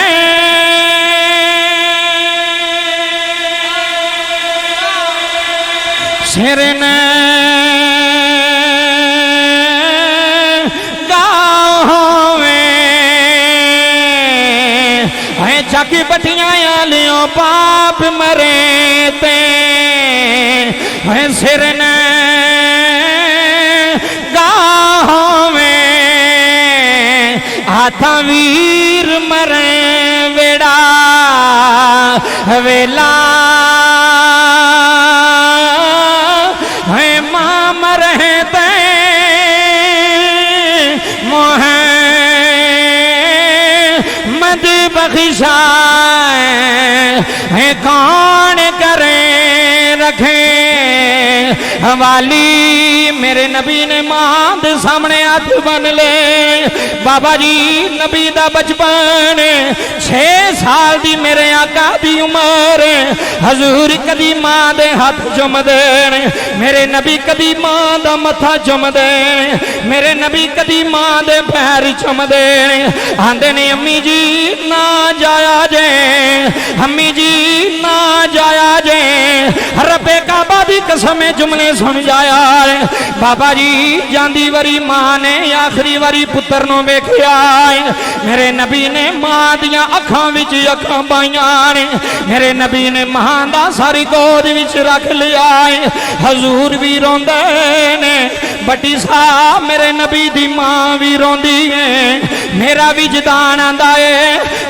सिर ने चक बटिया लियो पाप मरे ते सिर न गावे हाथा वीर मरे वेड़ा वेला है मां शाह कौन करे रखे हवाली। मेरे नबी ने मां दे सामने हाथ बन ले। बाबा जी नबी दा बचपन 6 साल दी मेरे आका दी उम्र हजूर कदी मां दे हाथ चुम देन। मेरे नबी कदी मां दा मथा चुम देन। मेरे नबी कदी मां दे पैर चुम देन। आंदे ने अम्मी जी ना जाया जे, अम्मी जी ना जाया जे, रब्बे काबा दी कसम जुमले सुन जाया। बाबा जी जांदी वरी मां ने आखिरी वारी पुत्र नु वेखिया। मेरे नबी ने मां दियां अखां विच अखां पाईयां ने। मेरे नबी ने मां दा सारी गोद विच रख लिया। हजूर भी रोंदे ने, बड़ी साहब मेरे नबी दी मां भी रोंदी है। मेरा विजदान आंदा है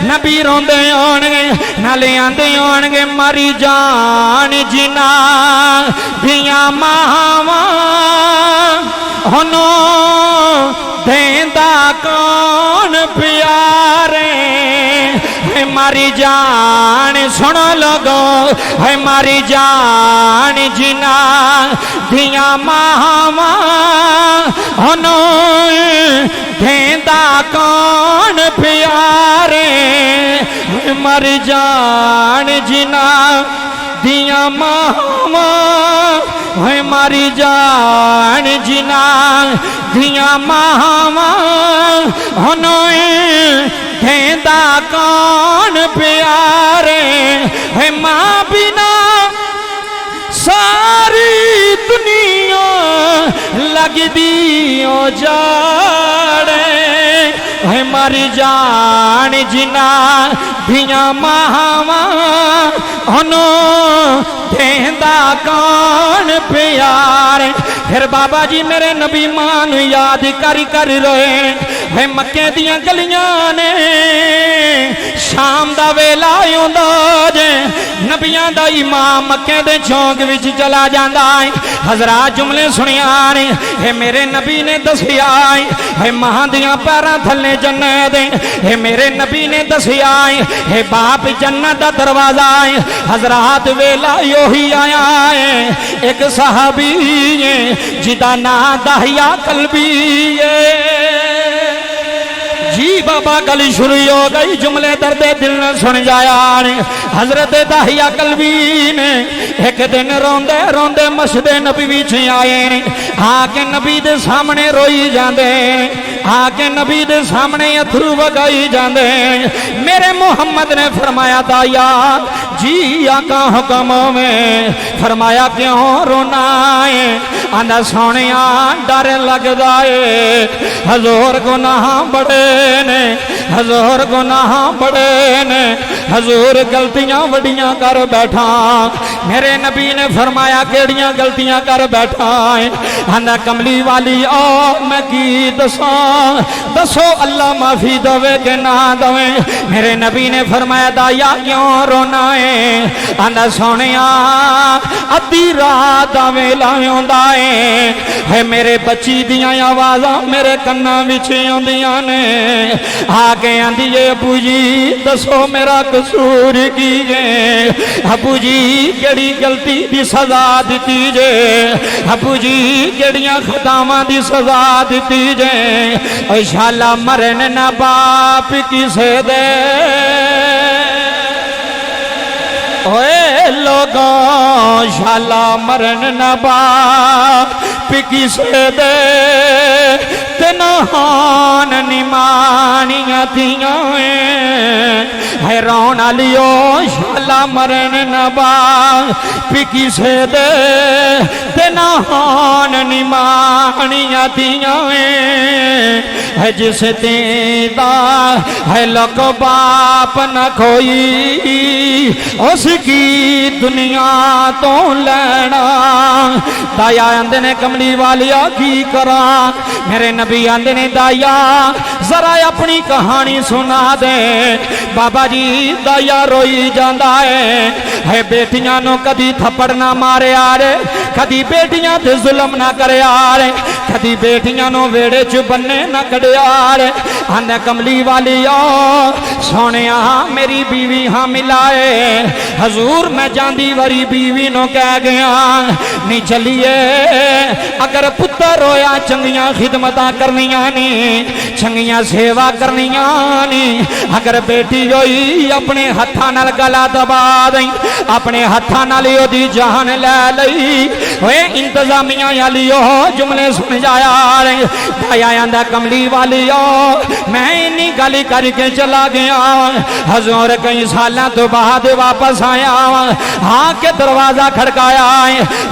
नबी रोंदे होणगे नाले आंदे होणगे मारी जान जिना दियां मावां होनो देंदा कौन प्यारे। है मारी जान सुनो लोगो, है मारी जान जिना दिया मावा होनो देंदा कौन प्यारे। है मारी जान जिना दिया मावा, है मारी जान जिना दिया मावा होनो देंदा कौन प्यारे। है मां बिना सारी दुनिया लगदी ओ जाड़े। है मारी जान जिना दिया मावा होनो देंदा कौन प्यार। फिर बाबा जी मेरे नबी मां नू याद कर रोए। है मक्के दियां गलियां ने शाम दा वेला आउंदा जे नबियां दा इमाम मक्के दे चौक विच चला जांदा है। हजरात जुमले सुनिया ने। है मेरे नबी ने दसिया है मां दियां पैरां थल्ले जन्नत है। मेरे नबी ने दसिया है बाप जन्नत दा दरवाजा है। हजरात वेला योही आया है। एक सहाबी है जिदा ना दाहिया कल्बी है। जी बाबा गल शुरू हो गई जुमले दर्दे दिल ने सुन जाया। हजरत दाहिया कल्बी ने एक दिन रोंदे रोंदे मस्जिदे नबी विच आए। आके नबी दे सामने रोई जांदे, आके नबी दे सामने अथरू वगाई जांदे। मेरे मुहम्मद ने फरमाया दाया जी आका हुक्म में। फरमाया क्यों रोना है? आंदा सोनिया डर लगदा है हजूर गुनाह बड़े ने, हजूर गुनाह बड़े ने, हजूर गलतियां वडियां कर बैठा। मेरे नबी ने फरमाया केड़ियां गलतियां कर बैठा है? आंदा कमली वाली ओ मैं की दसा, दसो अल्लाह माफी दवे के ना दवे। मेरे नबी ने फरमाया दाया क्यों रोना है? आंदा सोनिया अद्धी रात दा वेला आउंदा है मेरे बच्ची दियां आवाज़ां मेरे कन्नां विच आउंदियां ने। आके आंदी है अबू जी दसो मेरा कसूर की है? अबू जी केड़ी गलती दी सजा दी जे? अबू जी केड़ियां खतावां दी सजा दी जे? शाला मरन ना बाप किसे दे ओए लोगों, शाला मरन न बाप किसे दे तेनान निमानियां थियां है रोन लियो। शाला मरन न बाप किसे दे तेनान निमानियां थियां है जिस तेदा है लोग बाप न कोई उसकी दुनिया तो लेना। दाया आंदे ने कमली वालिया की करा? मेरे नबी आंदे ने दाया जरा अपनी कहानी सुना दे। बाबा जी दाया रोई जांदा है बेटियां नो कदी थप्पड़ ना मारे आरे, कदी बेटियां ते जुल्म ना करे आरे, कदी बेटियां नो वेड़े च बन्ने न कड़ियाल आंदा कमली वाली सोने मेरी बीवी हाँ मिलाए हजूर मैं जांदी वरी बीवी नो कह गया नहीं चलिए अगर पुत्र रोया चंगियां खिदमतां करनियां नी चंगियां सेवा करनियां नी अगर बेटी होई अपने हत्थां नाल गला दबा दई अपने हत्थां नाल ओदी जान ले लई ओए इंतजामिया वाली जुमले सुन जाया भाया आंदा कमली वाली मैं इन्नी गल करके चला गया हजूर कई सालों तो बाद वापस आया हाँ के दरवाजा खड़काया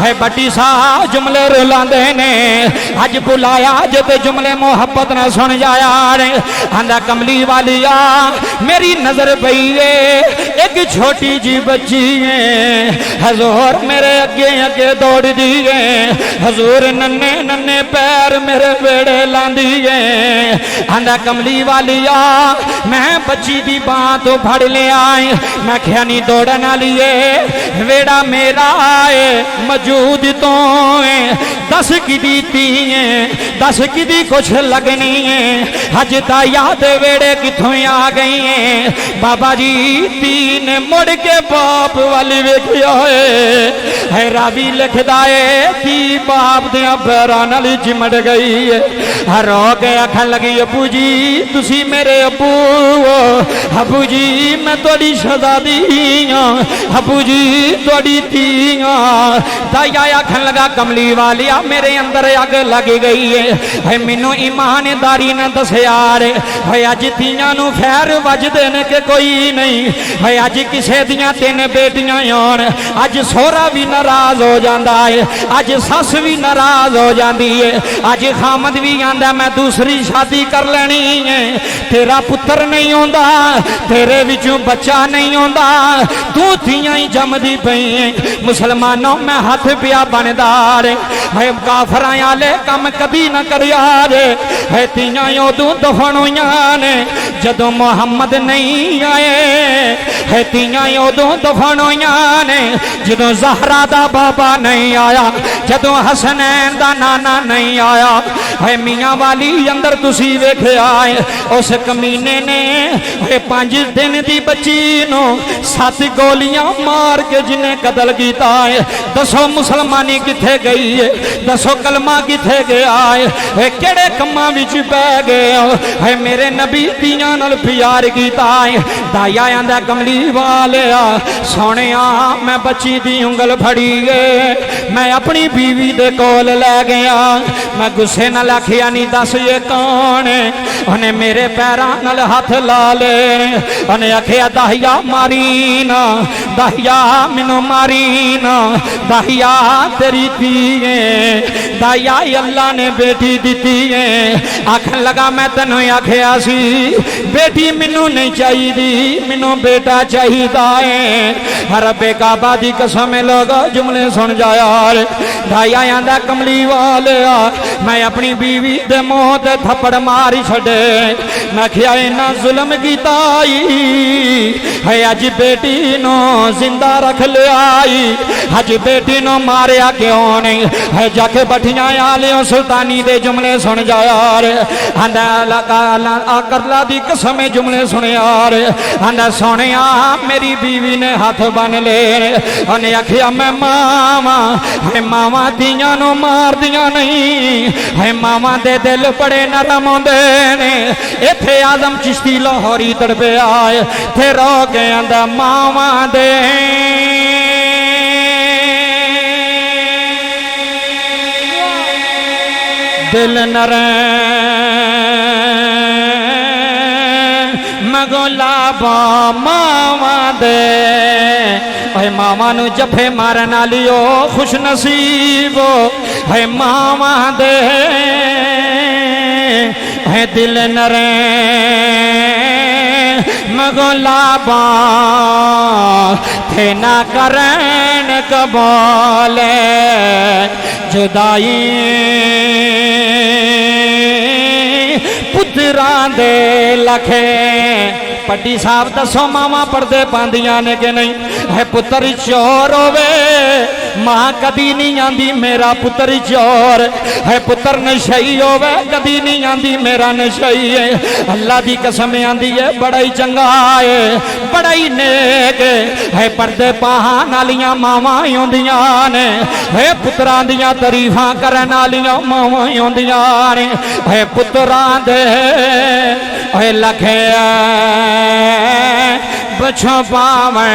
है बटी साह जुमले रुलांदे ने अज बुलाया जो जुमले मोहब्बत न सुन जाया आंदा कमली वाली मेरी नजर पई है एक छोटी जी बच्ची है हजूर मेरे अगे अगे दौड़ दी है हजूर नन्ने नन्ने पैर मेरे वेड़े लांदी है आंदा कमली वाली मैं बच्ची दी बांह तो फड़ लिया मैं क्या नहीं दौड़न वाली है वेड़ा मेरा है मौजूद तो है दस की दी है दस की कुछ लगनी है अज ता याद वेड़े किथों आ गई है बाबा जी तीन मुड़ के बाप वाली वेखिया है रावी लिखदा है ती बाप दियां पैरां नाल चिमड़ गई है रो के आखन लगी अबू जी तुसी मेरे अबू अबू जी मैं थोड़ी शहजादी हाँ अबू जी थोड़ी धी हाँ ताया आखन लगा कमली वालिया मेरे अंदर अग लग गई है मैनू ईमानदारी ने दसिया रे है अज तियां नू खैर वजदे ने के कोई नहीं है अज किसे दियां तीन बेटियां आन अज सोहरा भी नाराज हो जाता है अज सस भी नाराज हो जाती है अज खामद भी आंदा मैं दूसरी शादी कर लेनी है तेरा पुत्र नहीं होंदा तेरे विचों बच्चा नहीं होंदा तू थियां ही जमदी पई मुसलमानों मैं हाथ पिया बनदार है काफरां वाले कम कभी न करिया रे है तियां उदों दफन होइयां ने जदों मुहम्मद नहीं आए है तियां उदों दफन होइयां ने जदों ज़हरा दा बाबा नहीं आया जदों हसनैन दा नाना नहीं आया है मियां वाली अंदर तुसी वेखिया उस कमीने ने 5 दिन दी बच्ची नो 7 गोलियां मार के जिन्हें कतल किया है दसो मुसलमानी किथे गई है दसो कलमा किथे गया है केड़े कम्मां विच पै गए है मेरे नबी तियां नाल प्यार कीता है दाया आंदा कमली वालिया सोनिया मैं बच्ची दी उंगल फड़ी गए मैं अपनी बीवी दे कोल लै गया मैं गुस्से नाल आखिया नहीं दस ये कौन है उन्हें मेरे पैरां नाल हाथ ला ले उन्हें आखिया दाहिया मारी ना दाहिया मैनू मारी ना दाहिया तेरी धी है दाहिया अल्लाह ने बेटी दी है आखन लगा मैं तेन आखिया सी बेटी मैनू नहीं चाहिदी मैनू बेटा चाहिदा है रब्बे काबा दी कसम लोग जुमले सुन जाया दाहिया आंदा कमली वालिया मैं अपनी बीवी दे मुंह ते थप्पड़ मारी छड़े मैं क्या इन्ना जुल्म कीता है अज बेटी नो जिंदा रख लिया अज बेटी नो मारिया क्यों नहीं है जाके बठिया आलियों सुल्तानी दे जुमले सुन जाया आंदा करला दी कसम जुमले सुने आंदा सोनिया मेरी बीवी ने हाथ बन ले उन्हें आखिया मैं मावा है मावा दियां नो मार दियां नहीं है मावा दे दिल बड़े नरम होंदे ने इथे आजम चिश्ती लाहौरी तड़पे आए थे रो के आंदा मावा दे दिल मगोलाबा मावा दे है मावा नू जफे मारन वाली खुश नसीब है मावा दे है दिल नरे मगोलाबा थे ना करन कबाले जुदाई पुत्रा दे लखे पट्टी साहब दसो मावा पर्दे पांदियां ने कि नहीं है पुत्र चोर होवे मां कदी नहीं आंदी मेरा पुत्र चोर है, पुत्र नशई होवे कदी नहीं आंदी मेरा नशई है। अल्लाह दी कसम आंदी है बड़ा ही चंगा है, बड़ा ही नेक है। पर्दे पाहन वालियां मावां होंदियां ने, है पुत्रां दियां तारीफां करन वालियां मावां होंदियां ने, है पुत्रां दे है लखे बछो पावे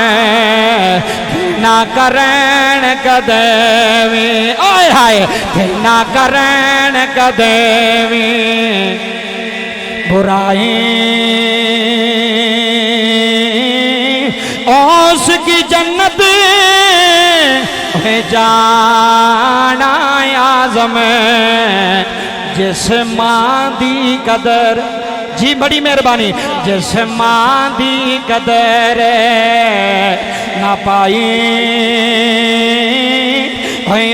ना करन कदेवी, आय हाय ना करन कदेवी बुराई औस की जन्नत है जाना आज़म जिस मां दी कदर, जी बड़ी मेहरबानी, जिस मां दी कदर ना पाई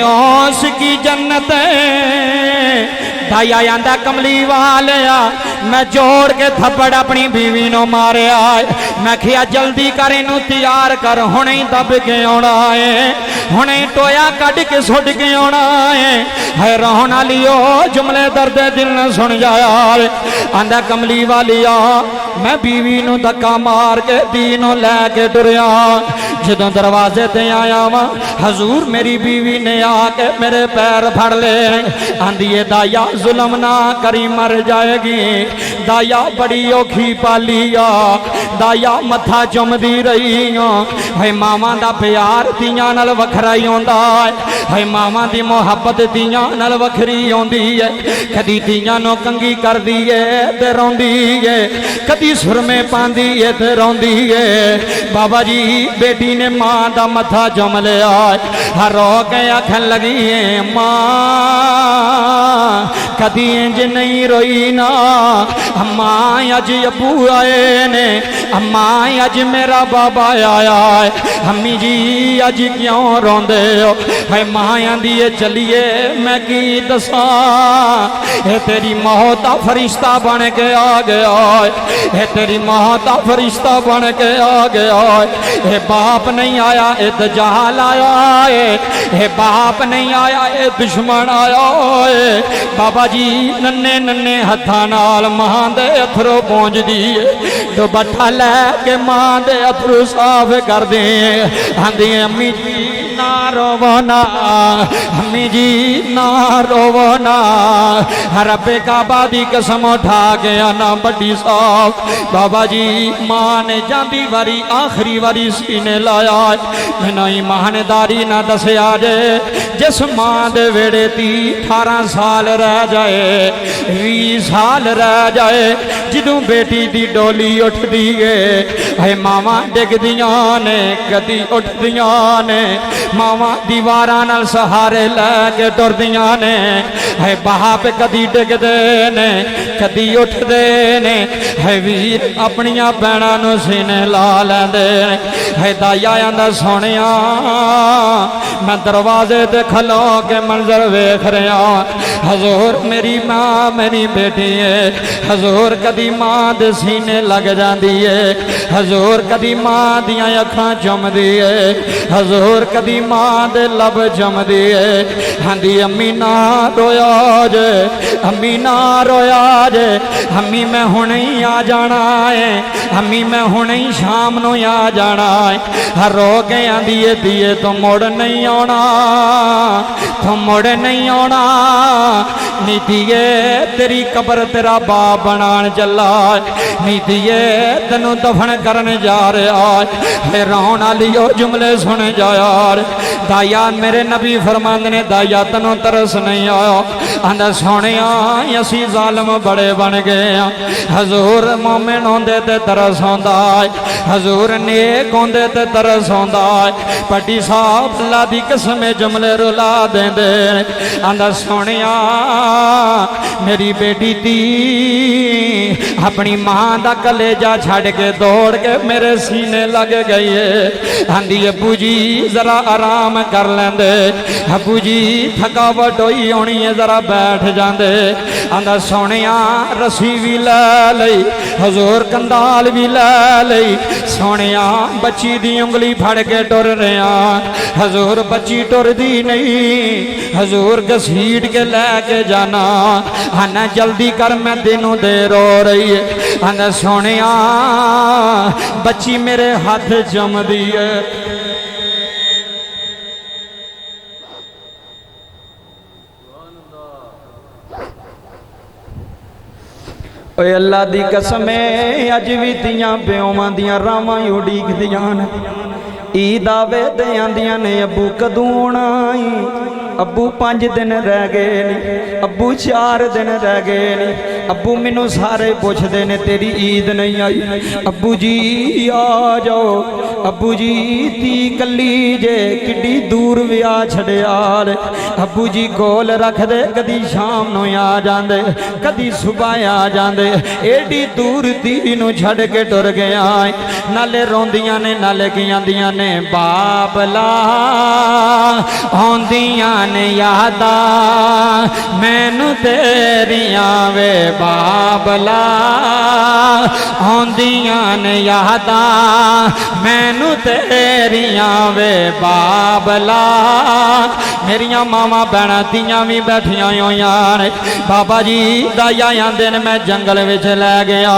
औस की जन्नत। दाया आंदा कमली वालिया मैं जोड़ के थप्पड़ अपनी बीवी नो मारिया, मैं किया जल्दी कर इनू तैयार कर, हुणे ही दब के आना है, हुणे टोया कढ़ के सुट के आना है। रोन वाली जुमले दर्द दिल न सुन जाया। आंदा कमली वालिया मैं बीवी नू धक्का मार के दीनों लैके टुरिया, जदों दरवाजे ते आया वा हजूर मेरी बीवी ने आके मेरे पैर फड़ ले। आंदी है दाया जुल्म ना करी मर जाएगी, दाया बड़ी औखी पाली आ, दाया मथा चुमदी रही है। मावां दा प्यार तियां नाल वखरा ही होंदा है, मावां दी मुहब्बत तियां नाल वखरी होंदी है। कदी तियां नो कंगी करदी है ते रोंदी है, कदी सुरमे पांदी है ते रोंदी है। बाबा जी बेटी ने मां दा मथा चुम लिया, रो के आखन लगी है मां कदी इंज नहीं रोई ना, अम्मा अज अबू आए ने, अम्मा अज मेरा बाबा आया है, अम्मी जी अज क्यों रोंदे हो। है मां आंदी है चलिए मैं की दसा, ये तेरी मौत दा फरिश्ता बन के आ गया है, ये तेरी मौत दा फरिश्ता बन के आ गया है। ये बाप नहीं आया ये दजाल आया है, ये बाप नहीं आया ये दुश्मन आया है। बाबा जी नन्ने नन्ने हत्थां नाल मां दे अथरू पहुंचदी है, दुपट्टा लैके मां दे अथरू साफ कर दे। आंदी अम्मी जी ना रोवो ना, अम्मी जी ना रोवो ना, रब्बे काबा दी कसम उठा के आना बड़ी साफ। बाबा जी मां ने जांदी वारी आखिरी वारी सीने लाया, मैनू ईमानदारी ना दसिया जे जिस मां दे वेड़े 18 साल रह जाए 20 साल रह जाए, जदों बेटी दी डोली उठदी है मावां डिगदियां ने कदी उठदियां ने, मावां दीवारां नाल सहारे लैके टुरदियां ने। है बाप कदी डिगदे ने कदी उठदे ने, है वीर अपनियां भैणां नूं सीने ला लैंदे ने। है दाया आंदा सोहणिया मैं दरवाजे ते खलो के मंजर वेख रहा, हजूर मेरी मां मेरी बेटी है, हजूर कदी मां दे सीने लग जाती है, हजूर कदी मां दियां अखां चुमदी है, हजूर कदी मां दे लब चुमदी है। आंदी अम्मी ना रोया जे, अम्मी ना रोया जे, अम्मी मैं हुणे ही आ जाना है, अम्मी मैं हुणे ही शाम नूं आ जाना है। रो के आंदी है दिए तो मुड़ नहीं आना, तो मुड़ नहीं आना, नीतिए तेरी कबर तेरा बाप बनान चला, नीतिए तेनू दफन करने जा रहा है। रोन वाली जुमले सुन जा यार, दाया मेरे नबी फरमांदे ने दाया तेनू तरस नहीं आया, आंदा सोहणिया असी जालम बड़े बन गए हैं। हजूर मोमिन होंदे ते तरस आंदा है, हजूर नेक होंदे ते तरस आंदा है। पट्टी साहब अल्लाह दी कसम जुमले रुला देंदे, आंदा सोहणिया मेरी बेटी धी अपनी मां दा कलेजा छड़ के दौड़ के मेरे सीने लग गई है। आंदी अबू जी जरा आराम कर लेंदे, अबू जी थकावट होई होनी है जरा बैठ जाते। आंदा सोनिया रस्सी भी लै लई, हजूर कंधाल भी लै लई, सोनिया बच्ची दी उंगली फड़ के टुर रहा, हजूर बच्ची टुरदी नहीं, हजूर घसीट के लैके जाना। आना जल्दी कर मैं तेनों देर हो रही है। आना सोनिया बच्ची मेरे हाथ जमदी है। ओए अल्लाह दी कसम है अज भी तियां प्योवां दियां रावां उड़ीकदियां ने, ईद आवे ते आंदियां ने अबू कदूं आउणा ई। अबू 5 दिन रह गए नी, अबू 4 दिन रह गए नी, अबू मैनू सारे पुछदे ने तेरी ईद नहीं आई, अबू जी आ जाओ, अबू जी ती कली जे किड्डी दूर विआह छड़िया, अबू जी कोल रख दे, कदी शाम नूं आ जांदे, कदी सुबह आ जांदे, एडी दूर ती नूं छड़ के टुर गया। नाले रोंदियां ने नाले की आंदियां ने बाबला आउंदियां ने यादा मैनू तेरियां वे बाबला, आउंदियां ने यादा मैनू तेरियां वे बाबला। मेरिया मावां भैणां तियां भी बैठियां होइयां ने। बाबा जी दाया आंदे ने मैं जंगल विच लै गया,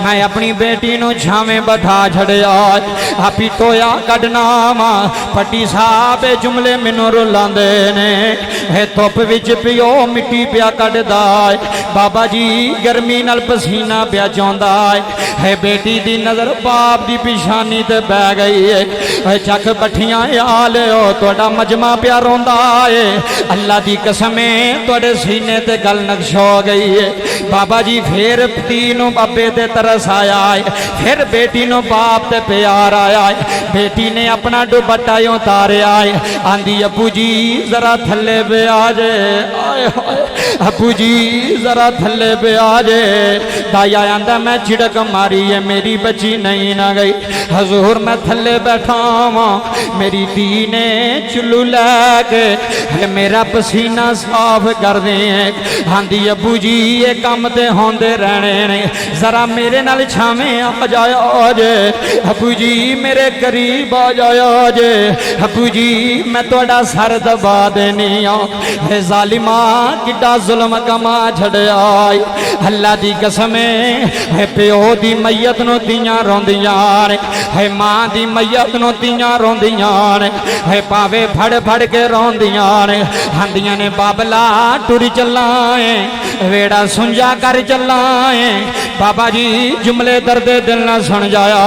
मैं अपनी बेटी नूं छावें बैठा छड़िया, आपी टोया कढना वा पट्टी साहब जुमले मैनू रुलांदे ने, धुप विच पियो मिट्टी पिया कढदा है, बाबा जी गर्मी नाल पसीना पिया चौंदा है, बेटी दी नज़र बाप दी पिछानी ते बह गई है, चक पट्ठियां आ लियो तुहाडा मजमा पिया रोंदा है। अल्लाह दी कसम तुहाडे सीने ते गल नक्श हो गई है। बाबा जी फिर धी नूं बाबे ते तरस आया है, फिर बेटी नूं बाप ते प्यार आया है। बेटी ने अपना दुपट्टा उतारिया है, आंदी अबू जी जरा थल्ले पे आ जे, अबू जी जरा थल्ले पे आ जे। दाया आंदा मैं झिड़क मारी है मेरी बच्ची नहीं ना गई, हजूर मैं थल्ले बैठा वां, मेरी धी ने चुल्लू लैके मेरा पसीना साफ कर दे। आंदी अबू जी ये काम ते होंदे रहने ने, जरा मेरे नाल छावें आ जाओ जे, अबू जी मेरे करीब आ जाओ जे, अबू जी मैं तुहाडा सर दबा देनी आ। जालिमा किड्डा जुल्म कमा छड़िया। अल्लाह दी कसम है प्यो दी मैयत नूं तियां रोंदियां ने, है मां दी मैयत नूं तियां रोंदियां ने, है पावे फड़ फड़ के रोंदियां ने, आंदियां ने बाबला टुर चला है, वेड़ा सुंजा कर चला है। बाबा जी जुमले दर्दे दिल ना सुन जाया।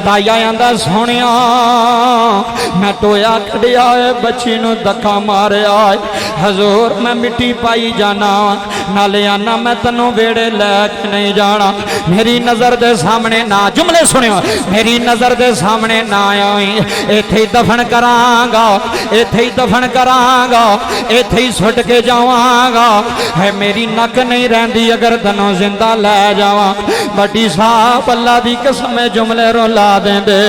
दाया आंदा सोनिया मैं टोया कढ़िया है, बच्ची नूं धक्का मारिया है, हजूर मैं मिट्टी पाई जाना, नाले आना मैं तैनू वेड़े लैके नहीं जाना, मेरी नज़र दे सामने ना, जुमले सुनियो, मेरी नज़र दे सामने ना आई, इत्थे ही दफन करांगा, इत्थे ही दफन करांगा, इत्थे ही सुट के जावांगा, है मेरी नक नहीं रहंदी अगर तैनू जिंदा लै जावां। बड़ी साहब अल्लाह दी कसम जुमले रुला देंदे,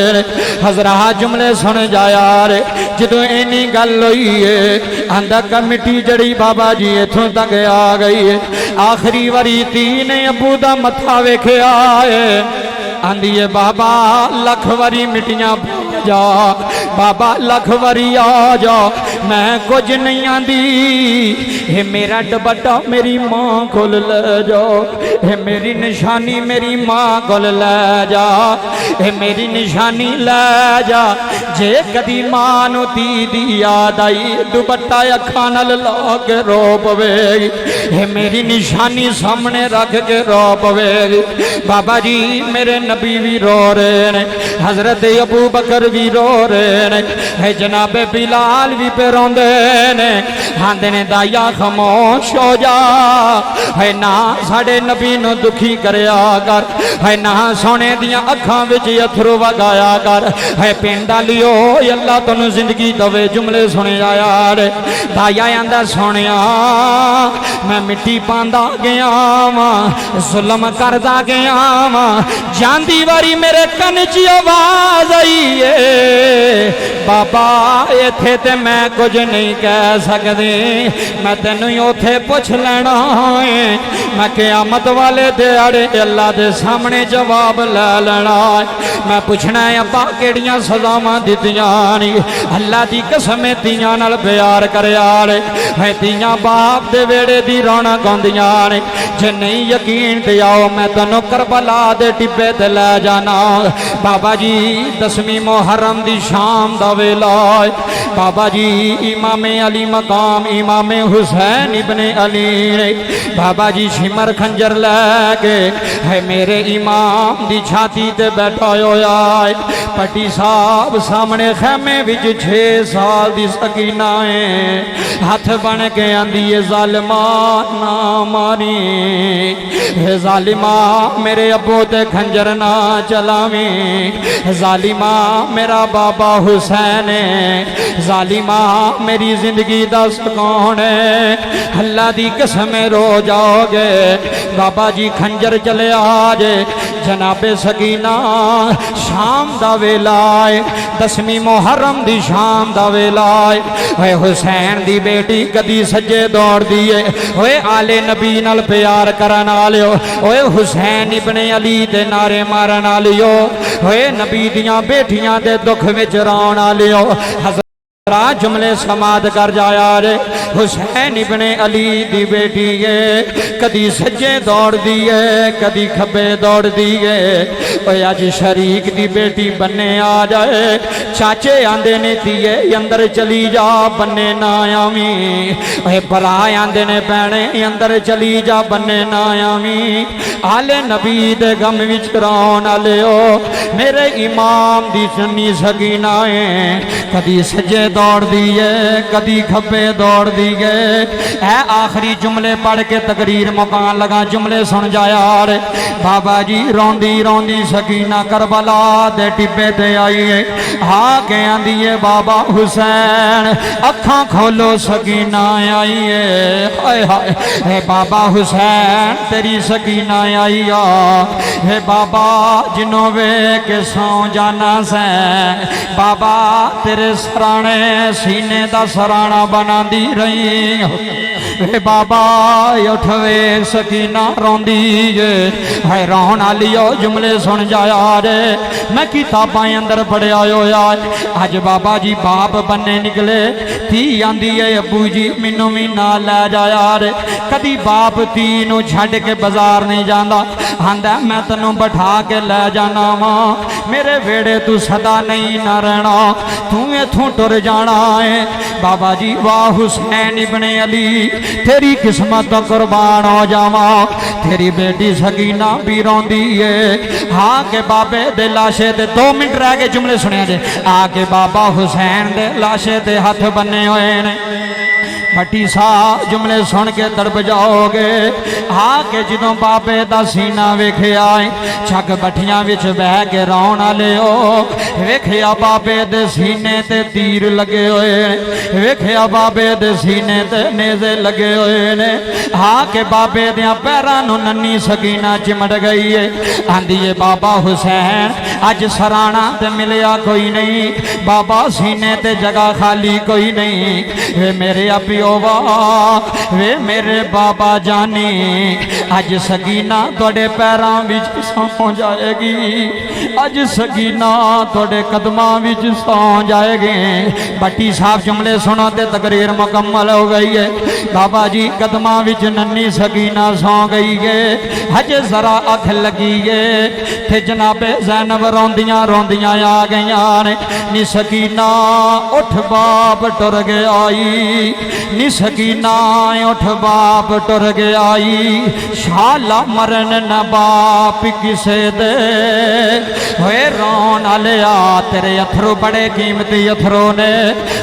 हजरा जुमले सुन जाया रे। जदों इन्नी गल होई है आंदा कमिटी जड़ी बाबा जी इथों तक आ गई है, आखिरी वारी धी ने अबू दा मत्था वेखिया है, आंदी है बाबा लख वारी मिट्टियां जा, बाबा लख वारी आ जा, मैं कुछ नहीं आंदी, हे मेरा दुपट्टा मेरी मां कोल ले जाओ, हे मेरी निशानी मेरी मां कोल ले जा, हे मेरी निशानी ले जा। जे कदी मां नूं धी दी याद आई दुपट्टा अखां नाल ला के रो पवेगी, हे मेरी निशानी सामने रख के रो पवेगी। बाबा जी मेरे नबी भी रो रहे ने, हजरत अबू बकर भी रो रहे ने, है जनाबे बिलाल भी पे रोंदे ने, आंदे ने दाया खामोश हो जा है ना साडे नबी नू दुखी करया कर है ना सोने दियां अखां विच अथरू वगाया कर है पिंड लियो अल्लाह तैनूं जिंदगी दवे जुमले सुने यार दाया आंदा सोनिया मैं मिट्टी पांदा गया वां जुल्म करदा गया वां जांदी वारी मेरे कन च आवाज आई है बाबा इत्थे ते मैं कुछ नहीं कह सकदी मैं तैनूं उथे पुछ लेना है मैं क़यामत वाले दिहाड़े अल्लाह दे सामने जवाब ले लेना मैं पूछना है अब्बा किहड़ियां सज़ावां दित्तियां नी अल्लाह दी कसम तियां नाल प्यार करया है तियां बाप दे वेड़े दी रौनक आउंदियां ने जे नहीं यकीन ते आओ मैं तैनूं करबला दे टिब्बे ते ले जाना बाबा जी 10वीं मुहर्रम दी शाम दा वेला बाबा जी इमामे अली मकाम इमामे हुसैन इब्ने अली ने बाबा जी शिमर खंजर लैके है मेरे इमाम दी छाती ते बैठा होया पट्टी साहब सामने खैमे विच 6 साल दी सकीना है हाथ बन के आंदी है जालिमा ना मारी हे जालिमा मेरे अब्बू ते खंजर ना चलावी जालिमा मेरा बाबा हुसैन है जालिमा मेरी जिंदगी दस कौन है अल्लाह दी कसम रो जाओगे बाबा जी खंजर चले आज जनाबे सकीना शाम दा वेला 10वीं मुहर्रम दी शाम दा वेला है हुसैन दी बेटी कदी सज्जे दौड़ दी है ओए आले नबी नाल प्यार करन वालियो ओए हुसैन इब्ने अली दे नारे मारन वालियो ओए नबी दियां बेटियां दे दुख विच रोण वालियो जुमले समाद कर जाया रे हुसैन इब्ने अली दी बेटी है कदी सज्जे दौड़ दी है कदी खब्बे दौड़ दी है अज शरीक दी बेटी बन्ने आ जाए चाचे आंदे ने धीए अंदर चली जा बन्ने ना आवी भरा आंदे ने भैणे अंदर चली जा बन्ने ना आवी आले नबी दे गम विच रोण वालिओ मेरे इमाम दी सुन्नी सकीना है कदी सज्जे दौड़ दी है कदी खब्बे दौड़ दी है ऐ आखिरी जुमले पढ़ के तकरीर मुकान लगा जुमले सुन जाया रे बाबा जी रोंदी रोंदी सकीना करबला दे टिब्बे ते आई है हा के आंदी है बाबा हुसैन अखां खोलो सकीना आई है हाय हाय हे बाबा हुसैन तेरी सकीना आई आ हे बाबा जिन्हों वे के सौ जाना से बाबा तेरे सराणे सीने दा सराणा बना दी रही बाबा उठवे सकीना रोंदी है रोन आलियो जुमले सुन जाया रे मैं किताबां अंदर पढ़िया होया अज बाबा जी बाप बन्ने निकले धी आंदी है अबू जी मैनू भी ना लै जाया रे कदी बाप धी नू छड्ड के बाजार नहीं जाता आंदा मैं तैनू बैठा के लै जाना वा मेरे वेड़े तू सदा नहीं ना रहना तू इथों टुर जाना है बाबा जी वाह हुसैन इब्ने अली तेरी किस्मत तो कुर्बान हो जावा तेरी बेटी सकीना भी रोंदी है आके बाबे दे लाशे ते 2 मिनट रह गए जुमले सुनिया जे आके बाबा हुसैन दे लाशे ते हाथ बन्ने हुए ने भट्टी साह जुमले सुन के तड़प जाओगे आके जो बाबे का सीना वेख्या छक भट्टियां विच बह के रोण वाले वेख्या बाबे दे सीने ते तीर लगे हुए वेख्या बाबे दे सीने ते नेज़े लगे हुए ने आके बाबे दियां पैरां नूं नन्नी सकीना चिमट गई है आंदी है बाबा हुसैन अज सराणा ते मिलिया कोई नहीं बाबा सीने ते जगह खाली कोई नहीं वे मेरे अभी वे मेरे बाबा जानी अज सकीना थोड़े पैरों विच सौ जाएगी अज सकीना थोड़े कदमां विच सौ जाएगी भट्टी साहब जुमले सुनो ते तकरीर मुकम्मल हो गई है बाबा जी कदमां विच नन्नी सकीना सौ गई है हज जरा अख लगी है थे जनाबे ज़ैनब रोंदियां रोंदियां आ गई ने नी सकीना उठ बाप टुर गया नी सकीना उठ बाप टुर गयाई शाला मरन न बाप किसे दे होए रोन आलिया तेरे अथरू बड़े कीमती अथरू ने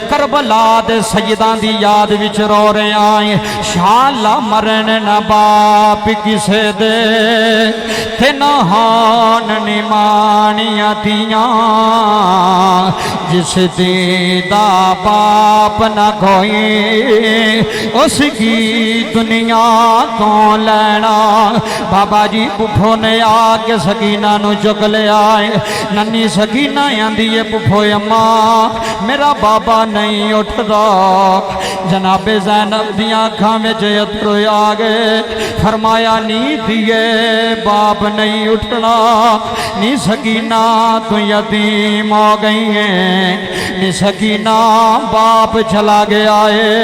करबला दे सजदा दी याद विच रो रहे आए शाला मरन न बाप किसे दे ते नहान निमानिया तियां जिस दा बाप न कोई उसकी दुनिया तो लेना। बाबा जी पुफो ने आके सकीना नु चुक लिया नन्नी सकीना आंदी है पुफो अम्मा मेरा बाबा नहीं उठदा। जनाबे ज़ैनब दियां अखां विच अथरू आ गए फरमाया नी दिए बाप नहीं उठना नी सकीना तू यतीम हो गई है नी सकीना बाप चला गया है।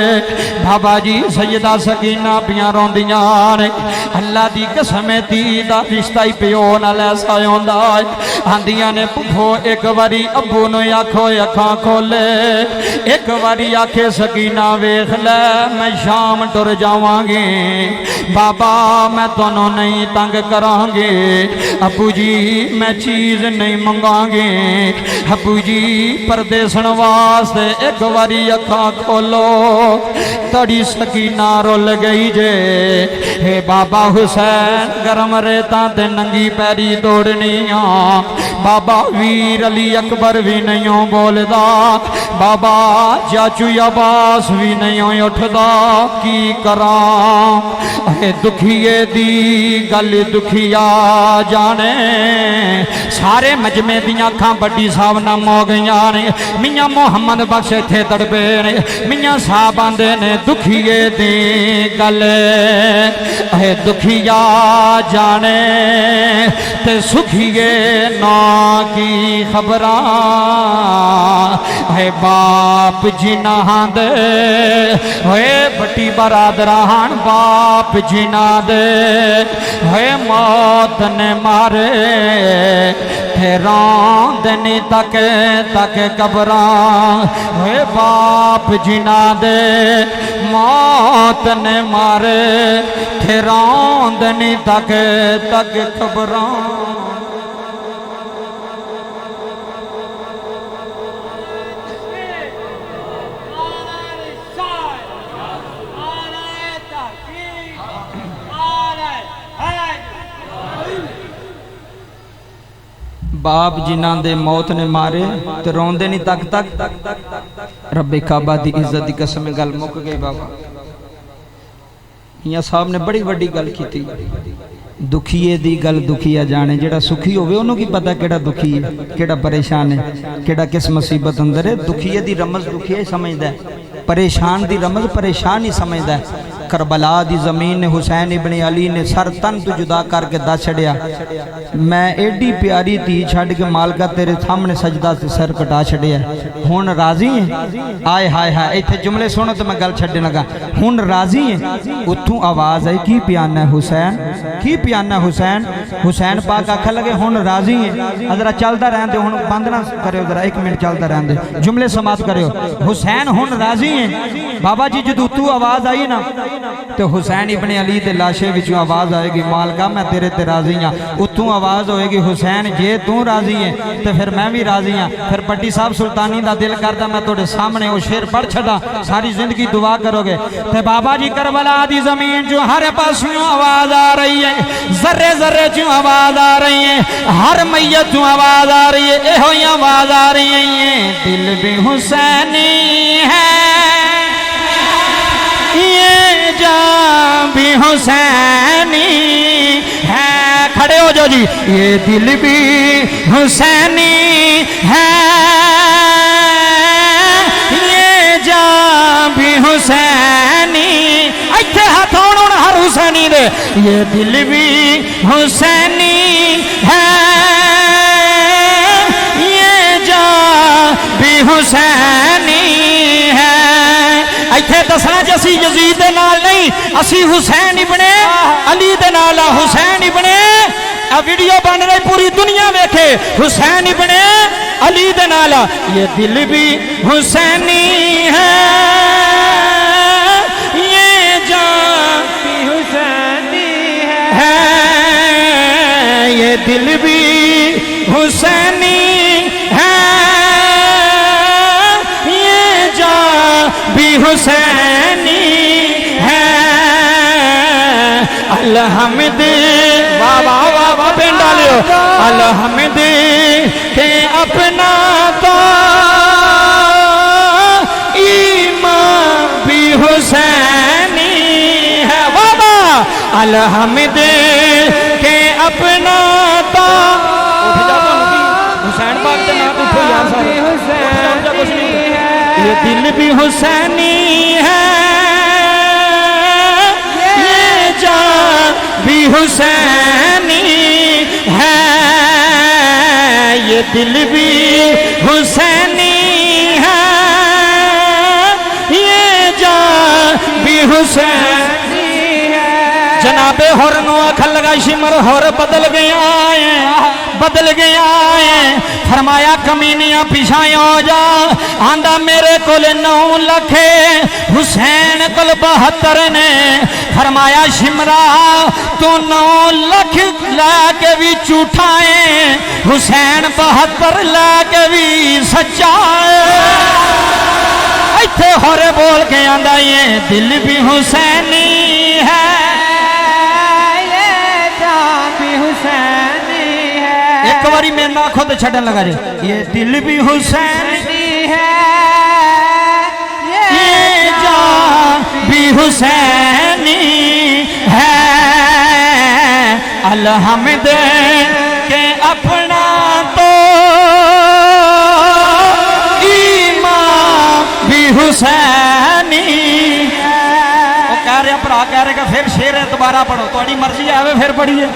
बाबा जी सजदा सकीना पिया रोंदियां ने अल्लाह दी कसम धी दा रिश्ता ही प्यो नाल ऐसा होंदा है। आंदियां ने पुफो एक बारी अब्बू नु आखो अखां खोले एक बारी आखे सकीना वेख ले मैं शाम टुर जावांगी बाबा मैं तुहानू नहीं तंग करांगे अब्बू जी मैं चीज नहीं मंगांगे अब्बू जी परदेसन वास्ते एक बारी अखां खोलो। तड़ी सकीना रुल गई जे हे बाबा हुसैन गरम रेता ते नंगी पैरी दौड़निया बाबा वीर अली अकबर भी नहीं बोलदा बाबा चाचू अब्बास भी नहीं उठदा की करां दुखिए दी गल दुखिया जाने। सारे मजमे दियां अखां बड़ी साहब नाम हो गई ने मियां मोहम्मद बख्श इत्थे तड़पे ने मियां साहब आंदे ने दुखिए दी गल दुखिया जाने ते सुखिए ना की खबरां है बाप जिन्हां दे होए बटी बरादरान बाप जिन्हां दे होए मौत ने मारे रौंदनी तक तक कबरां होए बाप जिन्हां दे मौत ने मारे रौंदनी तक तक कबरां। बाप जिन्हां दे मौत ने मारे ते रोंदे नहीं तक तक रब्बे काबा दी इज्जत दी कसम गल मुक गई। बाबा मियां साहब ने बड़ी वड्डी गल की दुखिए दी गल दुखिया जाने जेड़ा सुखी होवे ओनू की पता केड़ा दुखी है केड़ा परेशान है केड़ा किस मुसीबत अंदर है। दुखिए दी रमज दुखिया ही समझदा है परेशान दी रमज परेशान ही समझदा है। करबला दी जमीन ने हुसैन इब्ने अली ने सर तन तो जुदा करके दस छड़िया मैं एडी प्यारी धी छड़ के मालका तेरे सामने सजदा से सर कटा छड़िया हुण राजी है। आए हाय हाय इत्थे जुमले सुनो तो मैं गल छड्डन लगा हुण राजी है। उत्थों आवाज आई की पियाना है हुसैन की पियाना हुसैन। हुसैन पाक आखन लगे हुण राजी है। जरा चलता रहन दे हुण बंद ना करो जरा एक मिनट चलता रहन दे जुमले समाप्त करो। हुसैन हुण राजी है। बाबा जी जदों तू आवाज आई ना तो हुसैन इब्ने अली दे लाशे विचों आवाज आएगी मालका मैं तेरे ते राजी हाँ। उत्तों आवाज होएगी हुसैन जे तू राजी है तो फिर मैं भी राजी हाँ। फिर पट्टी साहब सुल्तानी दा दिल करदा मैं तुहाडे सामने वो शेर पढ़ छड़ा सारी जिंदगी दुआ करोगे। तो बाबा जी करबला दी जमीन जो हर पासों आवाज आ रही है जर्रे जर्रे चों आवाज आ रही है हर मैयत चों आवाज आ रही है एहो ही आवाज आ रही है दिल भी हुसैनी है ये जान भी हुसैनी है। खड़े हो जाओ जी ये दिल भी हुसैनी है ये जान भी हुसैनी इत्थे हाथ होण हर हुसैनी दे ये दिल भी हुसैनी है ये जान भी हुसैनी है। इत्थे दसना च असी यजीद दे नाल नहीं असी हुसैन इब्ने अली दे नाल हुसैन इब्ने वीडियो बन रही पूरी दुनिया देखे हुसैन इब्ने अली दे नाल ये दिल भी हुसैनी है दिल भी हुसैनी है, ये जान भी हुसैनी है। अलहमद वाह वाह वाह वाह पेंड डालियो। अलहमद के अपना तो ईमान भी हुसैनी है। वाह वाह अलहमद के अपना तो हुसैन पाक के नाम उठो यार सारे। कुछ नहीं ये दिल भी हुसैनी है, ये जान भी हुसैनी है। ये दिल भी हुसैनी है, ये जान भी हुसैनी है। जनाबे होर नो अखल लगाई शिमर होर बदल गया है, बदल गया है। फरमाया कमीनिया पिछा हो जा, आंदा मेरे कोल 9 लाख हुसैन कोल 72 ने। फरमाया शिमरा तू 9 लाख लाके भी झूठा है, हुसैन 72 लाके भी सच्चा है। इत्थे होरे बोल के आंदा ये दिल भी हुसैनी है, ये जान भी हुसैनी है। एक बारी मेरे ना खुद छड़न लगा जे, ये दिल भी हुसैनी है, ये जान भी हुसैनी है। अलहमद के अपना तो ईमान भी हुसैनी है। वो कह रहे भरा कह रहे फिर शेर है दोबारा पढ़ो, थोड़ी मर्जी आवे फिर पढ़िए।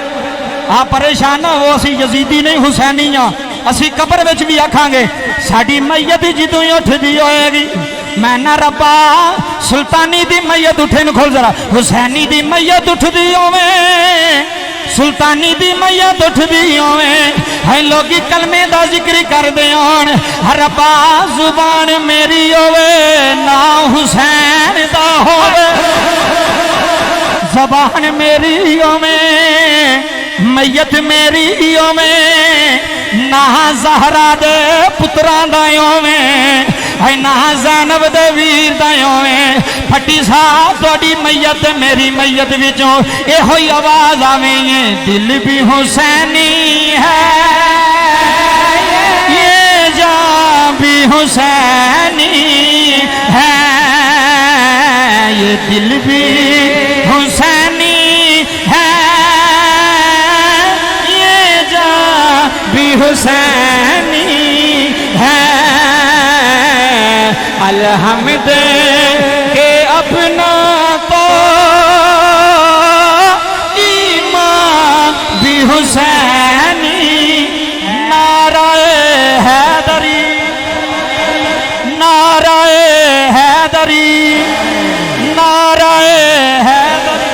आप परेशान ना हो, असी यजीदी नहीं हुसैनी हाँ। असी कब्र विच भी आखांगे साडी मैयत जदों ही उठदी होएगी, मैं ना रब्बा सुल्तानी दी मैयत उठे न खोल जरा, हुसैनी दी मैयत उठदी होवे, सुल्तानी दी मैयत उठदी होवे, है लोगी कलमे दा जिक्र करदे होण, रब्बा जुबान मेरी होवे ना हुसैन दा होवे, ज़बान मेरी होवे मैयत मेरी होवे ना ज़हरा दे पुत्रां दा होवे, है ना ज़ैनब दे वीर दा होवे। फटी साहब तुहाडी मैयत मेरी मैयत विचों इहो ही आवाज़ आवे, ये दिल भी हुसैनी है, ये जान भी हुसैनी है। ये दिल भी हुसैनी है, ये जान भी हुसैनी है। अलहमद के अपना तो ईमान भी हुसैनी। नाराए हैदरी, नाराए हैदरी, नाराए हैदरी।